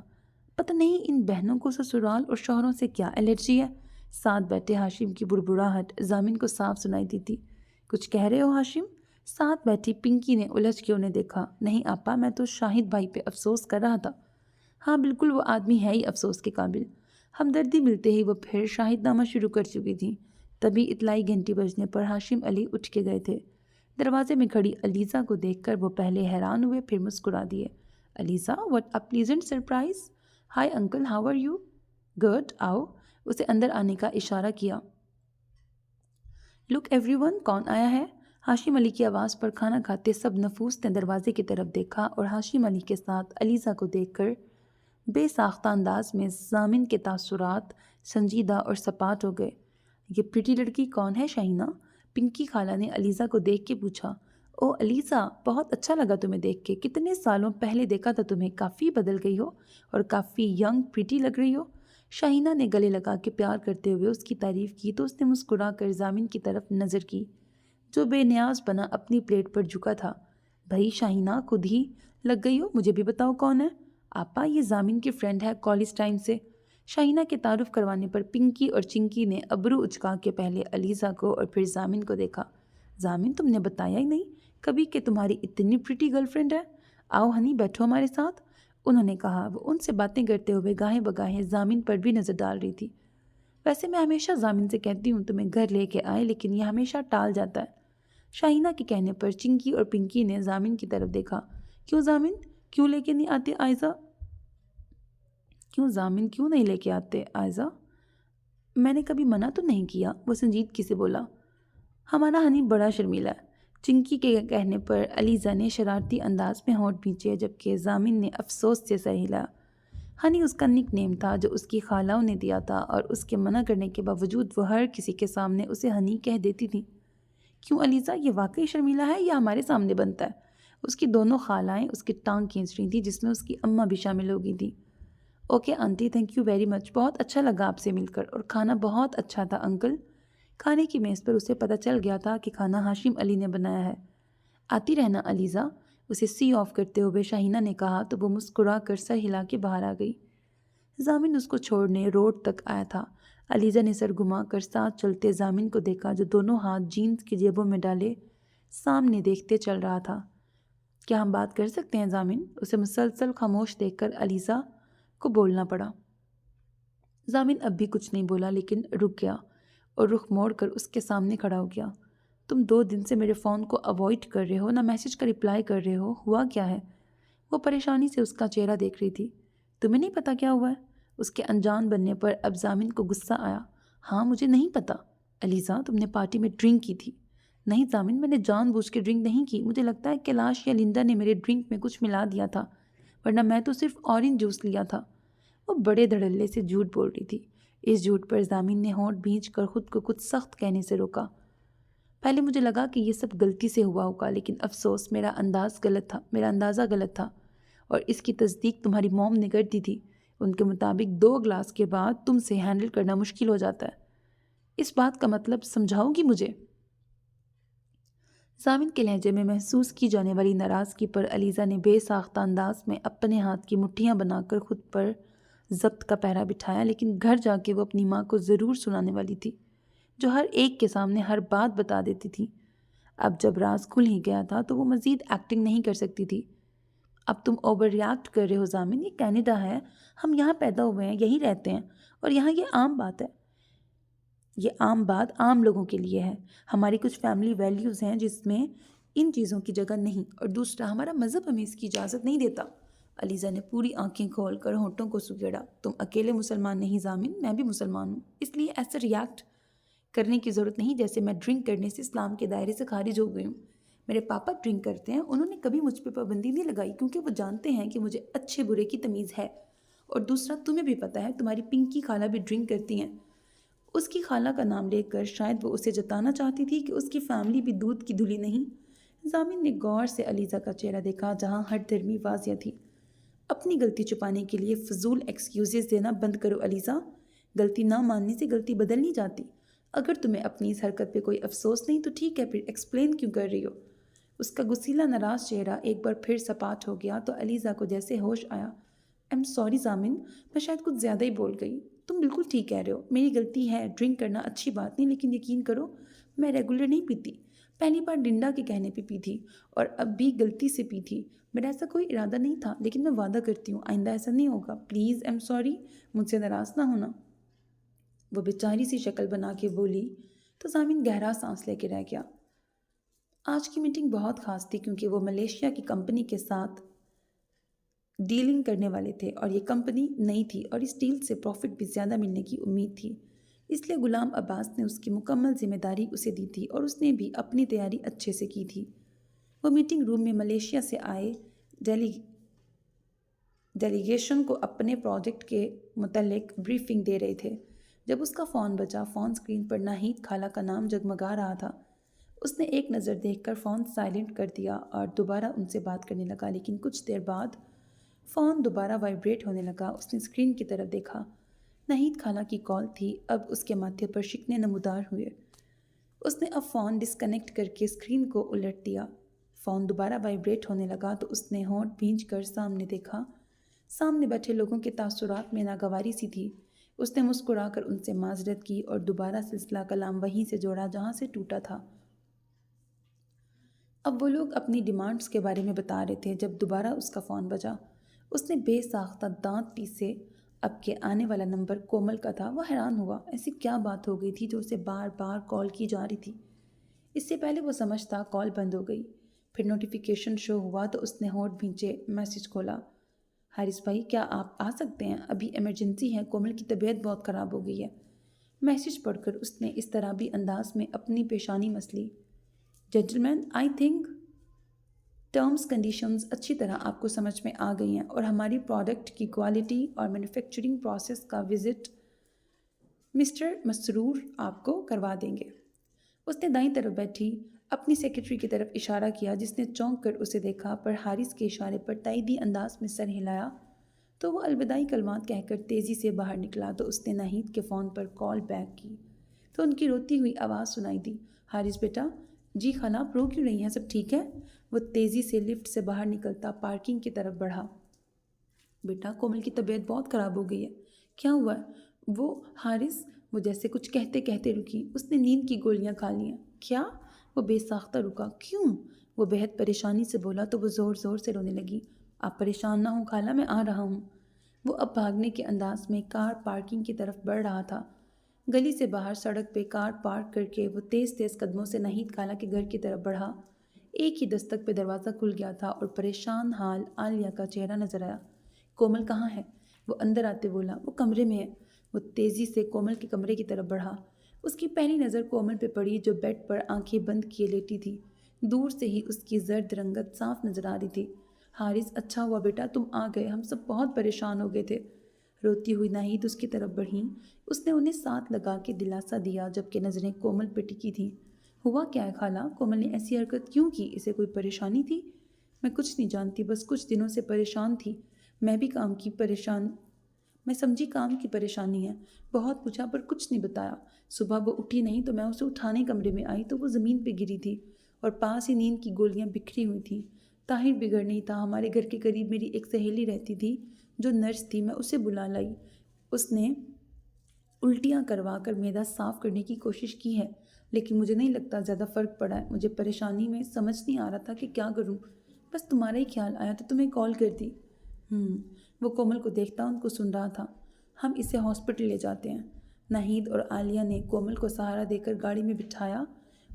پتہ نہیں ان بہنوں کو سسرال اور شوہروں سے کیا الرجی ہے۔ ساتھ بیٹھے ہاشم کی بڑبڑاہٹ ضامن کو صاف سنائی دی تھی۔ کچھ کہہ رہے ہو ہاشم؟ ساتھ بیٹھی پنکی نے الجھ کے انہیں دیکھا۔ نہیں آپا، میں تو شاہد بھائی پہ افسوس کر رہا تھا۔ ہاں بالکل، وہ آدمی ہے ہی افسوس کے قابل۔ ہمدردی ملتے ہی وہ پھر شاہد نامہ شروع کر چکی تھیں۔ تبھی اطلاعی گھنٹی بجنے پر ہاشم علی اٹھ کے گئے تھے۔ دروازے میں کھڑی علیزہ کو دیکھ کر وہ پہلے حیران ہوئے پھر مسکرا دیے۔ Aliza, what a pleasant surprise! Hi uncle, how are you? Good, آؤ۔ اسے اندر آنے کا اشارہ کیا۔ لک ایوری ون، کون آیا ہے؟ ہاشم علی کی آواز پر کھانا کھاتے سب نفوس نے دروازے کی طرف دیکھا اور ہاشم علی کے ساتھ علیزہ کو دیکھ کر بے ساختہ انداز میں ضامن کے تاثرات سنجیدہ اور سپاٹ ہو گئے۔ یہ پریٹی لڑکی کون ہے شاہینہ؟ پنکی خالہ نے علیزہ کو دیکھ کے پوچھا۔ او علیزہ، بہت اچھا لگا تمہیں دیکھ کے، کتنے سالوں پہلے دیکھا تھا تمہیں، کافی بدل گئی ہو اور کافی ینگ پریٹی لگ رہی ہو۔ شاہینہ نے گلے لگا کے پیار کرتے ہوئے اس کی تعریف کی تو اس نے مسکرا کر ضامن کی طرف نظر کی جو بے نیاز بنا اپنی پلیٹ پر جھکا تھا۔ بھائی شاہینہ، خود ہی لگ گئی ہو، مجھے بھی بتاؤ کون ہے؟ آپا، یہ ضامن کی فرینڈ ہے کالج ٹائم سے۔ شاہینہ کے تعارف کروانے پر پنکی اور چنکی نے ابرو اچکا کے پہلے علیزہ کو اور پھر ضامن کو دیکھا۔ ضامن، تم نے بتایا ہی نہیں کبھی کہ تمہاری اتنی پریٹی گرل فرینڈ ہے؟ آؤ ہنی بیٹھو ہمارے ساتھ، انہوں نے کہا۔ وہ ان سے باتیں کرتے ہوئے گاہیں بگاہیں زامن پر بھی نظر ڈال رہی تھی۔ ویسے میں ہمیشہ زامن سے کہتی ہوں تمہیں گھر لے کے آئے، لیکن یہ ہمیشہ ٹال جاتا ہے۔ شاہینہ کے کہنے پر چنکی اور پنکی نے زامن کی طرف دیکھا۔ کیوں زامن، کیوں لے کے نہیں آتے آئزہ؟ کیوں زامن کیوں نہیں لے کے آتے آئزہ؟ میں نے کبھی منع تو نہیں کیا، وہ سنجیدگی سے بولا۔ ہمارا ہنی بڑا شرمیلا ہے۔ چنکی کے کہنے پر علیزہ نے شرارتی انداز میں ہونٹ بھینچے، جبکہ زامن نے افسوس سے سر ہلایا۔ ہنی اس کا نک نیم تھا جو اس کی خالہ نے دیا تھا، اور اس کے منع کرنے کے باوجود وہ ہر کسی کے سامنے اسے ہنی کہہ دیتی تھی۔ کیوں علیزہ، یہ واقعی شرمیلا ہے یا ہمارے سامنے بنتا ہے؟ اس کی دونوں خالائیں اس کی ٹانگ کھینچ رہی تھیں، جس میں اس کی اماں بھی شامل ہو گئی تھیں۔ Okay aunty, thank you very much, بہت اچھا لگا آپ سے مل کر، اور کھانا بہت اچھا تھا انکل۔ کھانے کی میز پر اسے پتہ چل گیا تھا کہ کھانا ہاشم علی نے بنایا ہے۔ آتی رہنا علیزہ، اسے سی آف کرتے ہوئے شاہینہ نے کہا تو وہ مسکرا کر سر ہلا کے باہر آ گئی۔ زامن اس کو چھوڑنے روڈ تک آیا تھا۔ علیزہ نے سر گھما کر ساتھ چلتے زامن کو دیکھا، جو دونوں ہاتھ جینز کی جیبوں میں ڈالے سامنے دیکھتے چل رہا تھا۔ کیا ہم بات کر سکتے ہیں زامن؟ اسے مسلسل خاموش دیکھ کر علیزہ کو بولنا پڑا۔ زامن اب بھی کچھ نہیں بولا، لیکن رک گیا اور رخ موڑ کر اس کے سامنے کھڑا ہو گیا۔ تم 2 دن سے میرے فون کو اوائڈ کر رہے ہو، نہ میسج کا رپلائی کر رہے ہو، ہوا کیا ہے؟ وہ پریشانی سے اس کا چہرہ دیکھ رہی تھی۔ تمہیں نہیں پتا کیا ہوا ہے؟ اس کے انجان بننے پر اب زامن کو غصہ آیا۔ ہاں مجھے نہیں پتا۔ علیزہ، تم نے پارٹی میں ڈرنک کی تھی۔ نہیں زامن، میں نے جان بوجھ کے ڈرنک نہیں کی، مجھے لگتا ہے کیلاش یا لندا نے میرے ڈرنک میں کچھ ملا دیا تھا، ورنہ میں تو صرف اورنج جوس لیا تھا۔ وہ بڑے دھڑلے سے جھوٹ بول رہی تھی۔ اس جھوٹ پر زامن نے ہونٹ بھینچ کر خود کو کچھ سخت کہنے سے روکا۔ پہلے مجھے لگا کہ یہ سب غلطی سے ہوا ہوگا، لیکن افسوس میرا اندازہ غلط تھا، اور اس کی تصدیق تمہاری موم نے کر دی تھی۔ ان کے مطابق 2 گلاس کے بعد تم سے ہینڈل کرنا مشکل ہو جاتا ہے۔ اس بات کا مطلب سمجھاؤ گی مجھے؟ زامن کے لہجے میں محسوس کی جانے والی ناراضگی پر علیزہ نے بے ساختہ انداز میں اپنے ہاتھ کی مٹھیاں بنا کر خود پر ضبط کا پہرا بٹھایا، لیکن گھر جا کے وہ اپنی ماں کو ضرور سنانے والی تھی، جو ہر ایک کے سامنے ہر بات بتا دیتی تھی۔ اب جب راز کھل ہی گیا تھا تو وہ مزید ایکٹنگ نہیں کر سکتی تھی۔ اب تم اوور ریاکٹ کر رہے ہو زامن، یہ کینیڈا ہے، ہم یہاں پیدا ہوئے ہیں، یہی رہتے ہیں، اور یہاں یہ عام بات ہے۔ یہ عام بات عام لوگوں کے لیے ہے۔ ہماری کچھ فیملی ویلیوز ہیں جس میں ان چیزوں کی جگہ نہیں، اور دوسرا ہمارا مذہب ہمیں اس کی اجازت نہیں دیتا۔ علیزہ نے پوری آنکھیں کھول کر ہونٹوں کو سکیڑا۔ تم اکیلے مسلمان نہیں زامن، میں بھی مسلمان ہوں، اس لیے ایسا ریاکٹ کرنے کی ضرورت نہیں جیسے میں ڈرنک کرنے سے اسلام کے دائرے سے خارج ہو گئی ہوں۔ میرے پاپا ڈرنک کرتے ہیں، انہوں نے کبھی مجھ پہ پابندی نہیں لگائی، کیونکہ وہ جانتے ہیں کہ مجھے اچھے برے کی تمیز ہے۔ اور دوسرا تمہیں بھی پتہ ہے تمہاری پنکی خالہ بھی ڈرنک کرتی ہیں۔ اس کی خالہ کا نام لے کر شاید وہ اسے جتانا چاہتی تھی کہ اس کی فیملی بھی دودھ کی دھلی نہیں۔ زامن نے غور سے علیزہ کا چہرہ دیکھا، جہاں ہر درمی واضح تھی۔ اپنی غلطی چھپانے کے لیے فضول ایکسکیوزز دینا بند کرو علیزہ۔ غلطی نہ ماننے سے غلطی بدل نہیں جاتی۔ اگر تمہیں اپنی اس حرکت پہ کوئی افسوس نہیں تو ٹھیک ہے، پھر ایکسپلین کیوں کر رہی ہو؟ اس کا غسیلا ناراض چہرہ ایک بار پھر سپاٹ ہو گیا تو علیزہ کو جیسے ہوش آیا۔ ایم سوری زامن، میں شاید کچھ زیادہ ہی بول گئی۔ تم بالکل ٹھیک کہہ رہے ہو، میری غلطی ہے، ڈرنک کرنا اچھی بات نہیں، لیکن یقین کرو میں ریگولر نہیں پیتی۔ پہلی بار ڈنڈا کے کہنے پہ پی تھی، اور اب بھی غلطی سے پی تھی۔ میرا ایسا کوئی ارادہ نہیں تھا، لیکن میں وعدہ کرتی ہوں آئندہ ایسا نہیں ہوگا۔ پلیز ایم سوری، مجھ سے ناراض نہ ہونا۔ وہ بیچاری سی شکل بنا کے بولی تو زامن گہرا سانس لے کے رہ گیا۔ آج کی میٹنگ بہت خاص تھی کیونکہ وہ ملیشیا کی کمپنی کے ساتھ ڈیلنگ کرنے والے تھے، اور یہ کمپنی نئی تھی اور اس ڈیل سے پروفٹ بھی زیادہ ملنے کی امید تھی۔ اس لیے غلام عباس نے اس کی مکمل ذمہ داری اسے دی تھی، اور اس نے بھی اپنی تیاری اچھے سے کی تھی۔ وہ میٹنگ روم میں ملیشیا سے آئے ڈیلیگیشن کو اپنے پروجیکٹ کے متعلق بریفنگ دے رہے تھے۔ جب اس کا فون بجا، فون سکرین پر ناہید خالہ کا نام جگمگا رہا تھا۔ اس نے ایک نظر دیکھ کر فون سائلنٹ کر دیا اور دوبارہ ان سے بات کرنے لگا، لیکن کچھ دیر بعد فون دوبارہ وائبریٹ ہونے لگا۔ اس نے اسکرین کی طرف دیکھا۔ ناہید خالہ کی کال تھی۔ اب اس کے ماتھے پر شکنے نمودار ہوئے۔ اس نے اب فون ڈسکنیکٹ کر کے اسکرین کو الٹ دیا۔ فون دوبارہ وائبریٹ ہونے لگا تو اس نے ہونٹ بھینچ کر سامنے دیکھا۔ سامنے بیٹھے لوگوں کے تاثرات میں ناگواری سی تھی۔ اس نے مسکرا کر ان سے معذرت کی اور دوبارہ سلسلہ کلام وہیں سے جوڑا جہاں سے ٹوٹا تھا۔ اب وہ لوگ اپنی ڈیمانڈز کے بارے میں بتا رہے تھے جب دوبارہ اس کا فون بجا۔ اس نے بے ساختہ دانت پیسے اب کے آنے والا نمبر کومل کا تھا۔ وہ حیران ہوا، ایسی کیا بات ہو گئی تھی جو اسے بار بار کال کی جا رہی تھی۔ اس سے پہلے وہ سمجھتا کال بند ہو گئی، پھر نوٹیفیکیشن شو ہوا تو اس نے ہونٹ بھینچے میسج کھولا۔ حارث بھائی کیا آپ آ سکتے ہیں؟ ابھی ایمرجنسی ہے، کومل کی طبیعت بہت خراب ہو گئی ہے۔ میسج پڑھ کر اس نے اس طرح بھی انداز میں اپنی پیشانی مسلی۔ Gentleman I think terms conditions اچھی طرح آپ کو سمجھ میں آ گئی ہیں اور ہماری پروڈکٹ کی کوالٹی اور مینوفیکچرنگ پروسیس کا وزٹ مسٹر مسرور آپ کو کروا دیں گے۔ اس نے دائیں طرف بیٹھی اپنی سیکرٹری کی طرف اشارہ کیا جس نے چونک کر اسے دیکھا، پر حارث کے اشارے پر تائیدی انداز میں سر ہلایا تو وہ الوداعی کلمات کہہ کر تیزی سے باہر نکلا۔ تو اس نے ناہید کے فون پر کال بیک کی تو ان کی روتی ہوئی آواز سنائی دی، حارث بیٹا۔ جی خالہ، آپ رو کیوں رہی ہیں؟ سب ٹھیک ہے؟ وہ تیزی سے لفٹ سے باہر نکلتا پارکنگ کی طرف بڑھا۔ بیٹا کومل کی طبیعت بہت خراب ہو گئی ہے۔ کیا ہوا ہے؟ وہ حارث وہ جیسے کچھ کہتے کہتے رکی۔ اس نے نیند کی گولیاں کھا لیں۔ کیا؟ وہ بے ساختہ رکا۔ کیوں؟ وہ بہت پریشانی سے بولا تو وہ زور زور سے رونے لگی۔ آپ پریشان نہ ہوں خالہ، میں آ رہا ہوں۔ وہ اب بھاگنے کے انداز میں کار پارکنگ کی طرف بڑھ رہا تھا۔ گلی سے باہر سڑک پہ کار پارک کر کے وہ تیز تیز قدموں سے ناہید خالہ کے گھر کی طرف بڑھا۔ ایک ہی دستک پہ دروازہ کھل گیا تھا اور پریشان حال عالیہ کا چہرہ نظر آیا۔ کومل کہاں ہے؟ وہ اندر آتے بولا۔ وہ کمرے میں ہے۔ وہ تیزی سے کومل کے کمرے کی طرف بڑھا۔ اس کی پہلی نظر کومل پہ پڑی جو بیڈ پر آنکھیں بند کیے لیٹی تھی۔ دور سے ہی اس کی زرد رنگت صاف نظر آ رہی تھی۔ حارث اچھا ہوا بیٹا تم آ گئے، ہم سب بہت پریشان ہو گئے تھے۔ روتی ہوئی ناہید اس کی طرف بڑھیں۔ اس نے انہیں ساتھ لگا کے دلاسا دیا جبکہ نظریں کومل پہ ٹکی تھیں۔ ہوا کیا ہے خالہ؟ کومل نے ایسی حرکت کیوں کی؟ اسے کوئی پریشانی تھی؟ میں کچھ نہیں جانتی، بس کچھ دنوں سے پریشان تھی۔ میں سمجھی کام کی پریشانی ہے۔ بہت پوچھا پر کچھ نہیں بتایا۔ صبح وہ اٹھی نہیں تو میں اسے اٹھانے کمرے میں آئی تو وہ زمین پہ گری تھی اور پاس ہی نیند کی گولیاں بکھری ہوئی تھیں۔ طاہر بگڑ نہیں تھا۔ ہمارے گھر کے قریب میری ایک سہیلی رہتی تھی جو نرس تھی، میں اسے بلا لائی۔ اس نے الٹیاں کروا کر معدہ صاف کرنے کی کوشش کی ہے لیکن مجھے نہیں لگتا زیادہ فرق پڑا ہے۔ مجھے پریشانی میں سمجھ نہیں آ رہا تھا کہ کیا کروں، بس تمہارا ہی خیال آیا تو تمہیں کال کر دی۔ وہ کومل کو دیکھتا ان کو سن رہا تھا۔ ہم اسے ہاسپٹل لے جاتے ہیں۔ ناہید اور عالیہ نے کومل کو سہارا دے کر گاڑی میں بٹھایا۔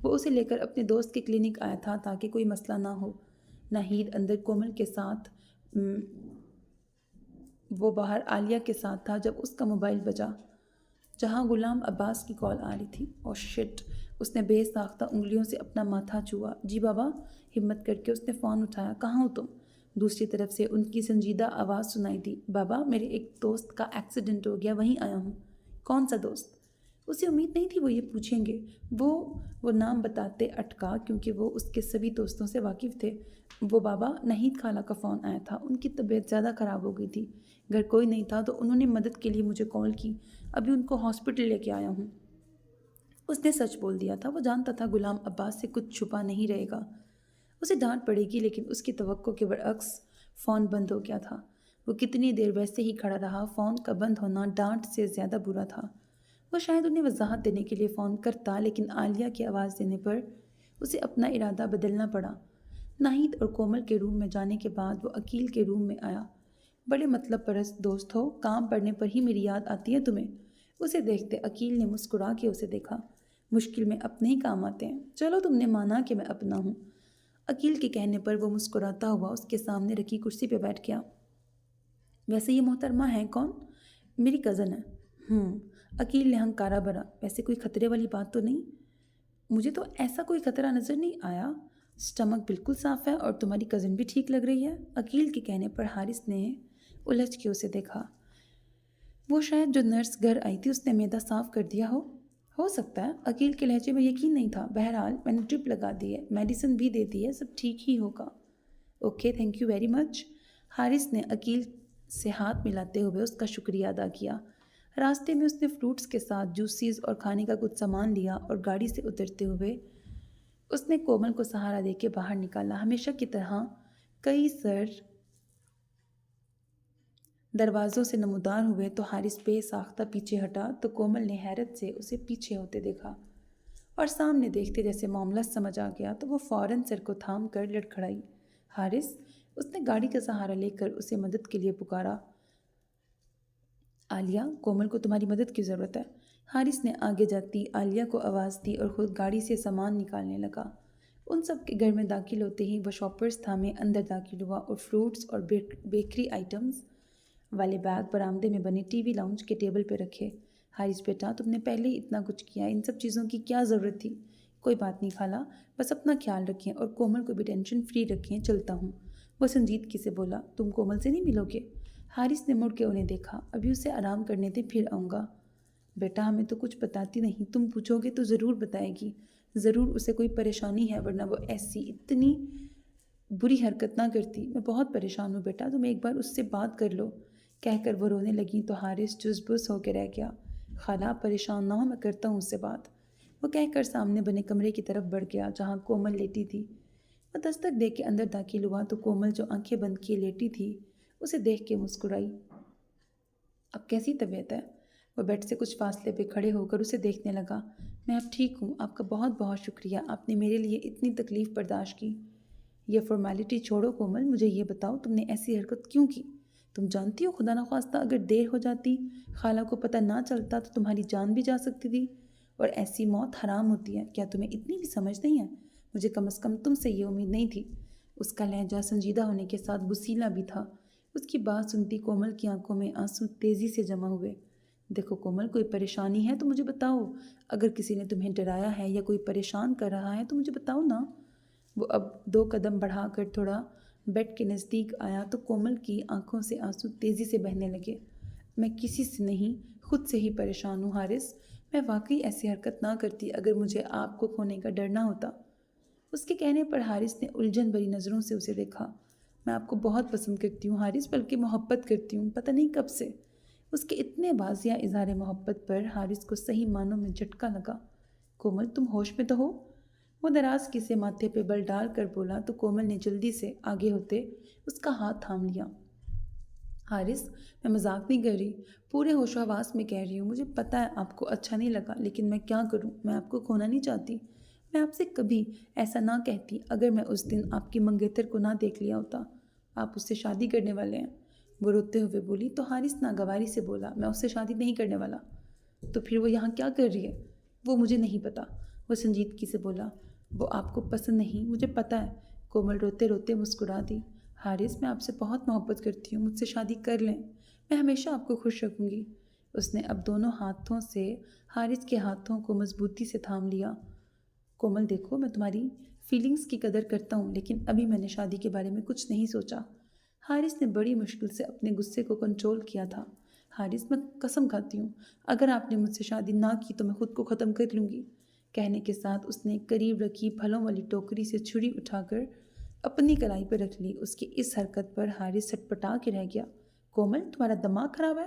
وہ اسے لے کر اپنے دوست کے کلینک آیا تھا تاکہ کوئی مسئلہ نہ ہو۔ ناہید اندر کومل کے ساتھ، وہ باہر عالیہ کے ساتھ تھا جب اس کا موبائل بجا جہاں غلام عباس کی کال آ رہی تھی۔ اوہ شٹ! اس نے بے ساختہ انگلیوں سے اپنا ماتھا چھوا۔ جی بابا! ہمت کر کے اس نے فون اٹھایا۔ کہاں ہو تم؟ دوسری طرف سے ان کی سنجیدہ آواز سنائی دی۔ بابا میرے ایک دوست کا ایکسیڈنٹ ہو گیا، وہیں آیا ہوں۔ کون سا دوست؟ اسے امید نہیں تھی وہ یہ پوچھیں گے۔ وہ نام بتاتے اٹکا کیونکہ وہ اس کے سبھی دوستوں سے واقف تھے۔ وہ بابا ناہید خالہ کا فون آیا تھا، ان کی طبیعت زیادہ خراب ہو گئی تھی، گھر کوئی نہیں تھا تو انہوں نے مدد کے لیے مجھے کال کی، ابھی ان کو ہاسپٹل لے کے آیا ہوں۔ اس نے سچ بول دیا تھا۔ وہ جانتا تھا غلام عباس سے کچھ چھپا نہیں رہے گا، اسے ڈانٹ پڑے گی، لیکن اس کی توقع کے برعکس فون بند ہو گیا تھا۔ وہ کتنی دیر ویسے ہی کھڑا رہا۔ فون کا بند ہونا ڈانٹ سے زیادہ برا تھا۔ وہ شاید انہیں وضاحت دینے کے لیے فون کرتا لیکن عالیہ کی آواز دینے پر اسے اپنا ارادہ بدلنا پڑا۔ ناہید اور کومل کے روم میں جانے کے بعد وہ عقیل کے روم میں آیا۔ بڑے مطلب پرست دوست ہو، کام پڑنے پر ہی میری یاد آتی ہے تمہیں؟ اسے دیکھتے عقیل نے مسکرا کے اسے دیکھا۔ مشکل میں اپنے ہی کام آتے ہیں، چلو تم نے مانا کہ میں اپنا ہوں۔ عقیل کے کہنے پر وہ مسکراتا ہوا اس کے سامنے رکھی کرسی پہ بیٹھ گیا۔ ویسے یہ محترمہ ہیں کون؟ میری کزن ہے۔ عقیل نے ہنکارا بھرا۔ ویسے کوئی خطرے والی بات تو نہیں؟ مجھے تو ایسا کوئی خطرہ نظر نہیں آیا، سٹمک بالکل صاف ہے اور تمہاری کزن بھی ٹھیک لگ رہی ہے۔ عقیل کے کہنے پر حارث نے الجھ کے اسے دیکھا۔ وہ شاید جو نرس گھر آئی تھی اس نے معدہ صاف کر دیا ہو سکتا ہے۔ عقیل کے لہجے میں یقین نہیں تھا۔ بہرحال میں نے ڈرپ لگا دی ہے، میڈیسن بھی دے دی ہے، سب ٹھیک ہی ہوگا۔ Okay, thank you very much. Haris نے عقیل سے ہاتھ ملاتے ہوئے اس کا شکریہ ادا کیا۔ راستے میں اس نے فروٹس کے ساتھ جوسیز اور کھانے کا کچھ سامان لیا اور گاڑی سے اترتے ہوئے اس نے کومل کو سہارا دے کے باہر نکالا۔ ہمیشہ کی طرح کئی سر دروازوں سے نمودار ہوئے تو حارث بے ساختہ پیچھے ہٹا تو کومل نے حیرت سے اسے پیچھے ہوتے دیکھا اور سامنے دیکھتے جیسے معاملہ سمجھ آ گیا تو وہ فوراً سر کو تھام کر لڑکھڑائی۔ حارث، اس نے گاڑی کا سہارا لے کر اسے مدد کے لیے پکارا۔ عالیہ، کومل کو تمہاری مدد کی ضرورت ہے۔ حارث نے آگے جاتی عالیہ کو آواز دی اور خود گاڑی سے سامان نکالنے لگا۔ ان سب کے گھر میں داخل ہوتے ہی وہ شاپرز تھامے اندر داخل ہوا اور فروٹس اور بیکری آئٹمز والے بیگ برآمدے میں بنے ٹی وی لاؤنج کے ٹیبل پہ رکھے۔ حارث بیٹا، تم نے پہلے ہی اتنا کچھ کیا، ان سب چیزوں کی کیا ضرورت تھی؟ کوئی بات نہیں خالہ، بس اپنا خیال رکھیں اور کومل کو بھی ٹینشن فری رکھیں، چلتا ہوں۔ وہ سنجیدگی سے بولا۔ تم کومل سے نہیں ملو گے؟ حارث نے مڑ کے انہیں دیکھا۔ ابھی اسے آرام کرنے دے، پھر آؤں گا۔ بیٹا، ہمیں تو کچھ بتاتی نہیں، تم پوچھو گے تو ضرور بتائے گی۔ ضرور اسے کوئی پریشانی ہے، ورنہ وہ ایسی اتنی بری حرکت نہ کرتی۔ میں بہت پریشان ہوں بیٹا، تم ایک بار اس سے بات کر لو۔ کہہ کر وہ رونے لگیں تو حارث جز بز ہو کے رہ گیا۔ خالہ پریشان نہ ہو، میں کرتا ہوں اس سے بات۔ وہ کہہ کر سامنے بنے کمرے کی طرف بڑھ گیا جہاں کومل لیٹی تھی۔ وہ دستک دے کے اندر داخل ہوا تو کومل جو آنکھیں بند کیے لیٹی تھی اسے دیکھ کے مسکرائی۔ اب کیسی طبیعت ہے؟ وہ بیڈ سے کچھ فاصلے پہ کھڑے ہو کر اسے دیکھنے لگا۔ میں اب ٹھیک ہوں، آپ کا بہت بہت شکریہ، آپ نے میرے لیے اتنی تکلیف برداشت کی۔ یہ فارمیلٹی چھوڑو کومل، مجھے یہ بتاؤ تم نے ایسی حرکت کیوں کی؟ تم جانتی ہو خدا نخواستہ اگر دیر ہو جاتی، خالہ کو پتہ نہ چلتا تو تمہاری جان بھی جا سکتی تھی، اور ایسی موت حرام ہوتی ہے۔ کیا تمہیں اتنی بھی سمجھ نہیں ہے؟ مجھے کم از کم تم سے یہ امید نہیں تھی۔ اس کا لہجہ سنجیدہ ہونے کے ساتھ غصیلا بھی تھا۔ اس کی بات سنتی کومل کی آنکھوں میں آنسو تیزی سے جمع ہوئے۔ دیکھو کومل، کوئی پریشانی ہے تو مجھے بتاؤ، اگر کسی نے تمہیں ڈرایا ہے یا کوئی پریشان کر رہا ہے تو مجھے بتاؤ نا۔ وہ اب 2 قدم بڑھا کر تھوڑا بیڈ کے نزدیک آیا تو کومل کی آنکھوں سے آنسو تیزی سے بہنے لگے۔ میں کسی سے نہیں، خود سے ہی پریشان ہوں حارث، میں واقعی ایسی حرکت نہ کرتی اگر مجھے آپ کو کھونے کا ڈر نہ ہوتا۔ اس کے کہنے پر حارث نے الجھن بھری نظروں سے اسے دیکھا۔ میں آپ کو بہت پسند کرتی ہوں حارث، بلکہ محبت کرتی ہوں، پتہ نہیں کب سے۔ اس کے اتنے واضح اظہار محبت پر حارث کو صحیح معنوں میں جھٹکا لگا۔ کومل، تم ہوش میں تو ہو؟ وہ دراز کی سے ماتھے پہ بل ڈال کر بولا تو کومل نے جلدی سے آگے ہوتے اس کا ہاتھ تھام لیا۔ حارث، میں مذاق نہیں کر رہی، پورے ہوش و حواس میں کہہ رہی ہوں۔ مجھے پتہ ہے آپ کو اچھا نہیں لگا، لیکن میں کیا کروں، میں آپ کو کھونا نہیں چاہتی۔ میں آپ سے کبھی ایسا نہ کہتی اگر میں اس دن آپ کی منگیتر کو نہ دیکھ لیا ہوتا۔ آپ اس سے شادی کرنے والے ہیں، وہ روتے ہوئے بولی تو حارث ناگواری سے بولا، میں اس سے شادی نہیں کرنے والا۔ تو پھر وہ یہاں کیا کر رہی ہے؟ وہ مجھے نہیں پتہ، وہ سنجیدگی سے بولا۔ وہ آپ کو پسند نہیں، مجھے پتہ ہے۔ کومل روتے روتے مسکرا دی۔ حارث، میں آپ سے بہت محبت کرتی ہوں، مجھ سے شادی کر لیں، میں ہمیشہ آپ کو خوش رکھوں گی۔ اس نے اب دونوں ہاتھوں سے حارث کے ہاتھوں کو مضبوطی سے تھام لیا۔ کومل دیکھو، میں تمہاری فیلنگز کی قدر کرتا ہوں، لیکن ابھی میں نے شادی کے بارے میں کچھ نہیں سوچا۔ حارث نے بڑی مشکل سے اپنے غصے کو کنٹرول کیا تھا۔ حارث، میں قسم کھاتی ہوں، اگر آپ نے مجھ سے شادی نہ کی تو میں خود کو ختم کر لوں گی۔ کہنے کے ساتھ اس نے قریب رکھی پھلوں والی ٹوکری سے چھری اٹھا کر اپنی کلائی پہ رکھ لی۔ اس کی اس حرکت پر حارث سٹپٹا کے رہ گیا۔ کومل، تمہارا دماغ خراب ہے؟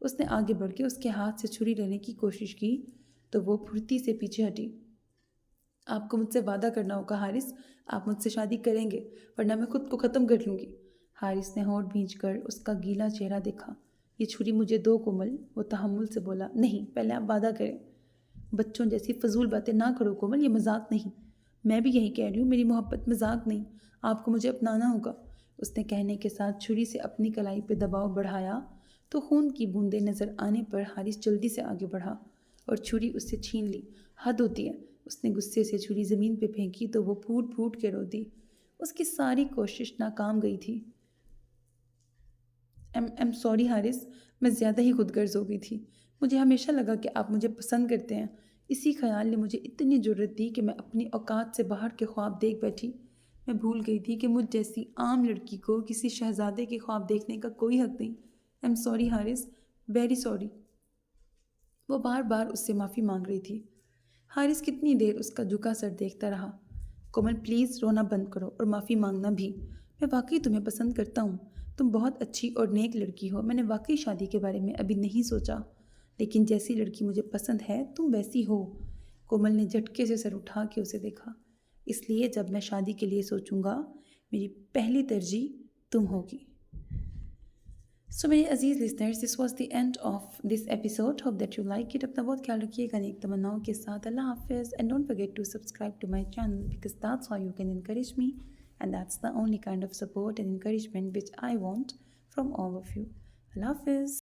اس نے آگے بڑھ کے اس کے ہاتھ سے چھری لینے کی کوشش کی تو وہ پھرتی سے پیچھے ہٹی۔ آپ کو مجھ سے وعدہ کرنا ہوگا حارث، آپ مجھ سے شادی کریں گے، ورنہ میں خود کو ختم کر لوں گی۔ حارث نے ہونٹ بھینچ کر اس کا گیلا چہرہ دیکھا۔ یہ چھری مجھے دو کومل، وہ تحمل سے بولا۔ نہیں، پہلے آپ وعدہ کریں۔ بچوں جیسی فضول باتیں نہ کرو کومل، یہ مذاق نہیں۔ میں بھی یہی کہہ رہی ہوں، میری محبت مذاق نہیں، آپ کو مجھے اپنانا ہوگا۔ اس نے کہنے کے ساتھ چھری سے اپنی کلائی پہ دباؤ بڑھایا تو خون کی بوندیں نظر آنے پر حارث جلدی سے آگے بڑھا اور چھری اس سے چھین لی۔ حد ہوتی ہے۔ اس نے غصے سے چھری زمین پہ پھینکی تو وہ پھوٹ پھوٹ کے رو دی۔ اس کی ساری کوشش ناکام گئی تھی۔ ایم سوری حارث، میں زیادہ ہی خود غرض ہو گئی تھی۔ مجھے ہمیشہ لگا کہ آپ مجھے پسند کرتے ہیں۔ اسی خیال نے مجھے اتنی جرت دی کہ میں اپنی اوقات سے باہر کے خواب دیکھ بیٹھی۔ میں بھول گئی تھی کہ مجھ جیسی عام لڑکی کو کسی شہزادے کے خواب دیکھنے کا کوئی حق نہیں۔ I'm sorry Haris, very sorry. وہ بار بار اس سے معافی مانگ رہی تھی۔ حارث کتنی دیر اس کا جھکا سر دیکھتا رہا۔ کومل پلیز رونا بند کرو اور معافی مانگنا بھی۔ میں واقعی تمہیں پسند کرتا ہوں، تم بہت اچھی اور نیک لڑکی ہو۔ میں نے واقعی شادی کے بارے میں ابھی نہیں سوچا، لیکن جیسی لڑکی مجھے پسند ہے تم ویسی ہو۔ کومل نے جھٹکے سے سر اٹھا کے اسے دیکھا۔ اس لیے جب میں شادی کے لیے سوچوں گا میری پہلی ترجیح تم ہوگی۔ سو میرے عزیز listeners this was the end of this episode hope that you like it. اپنا بہت خیال رکھیے گا نیک تمناؤں کے ساتھ. اللہ حافظ and don't forget to subscribe to my channel because that's how you can encourage me and that's the only kind of support and encouragement which I want from all of you. اللہ حافظ.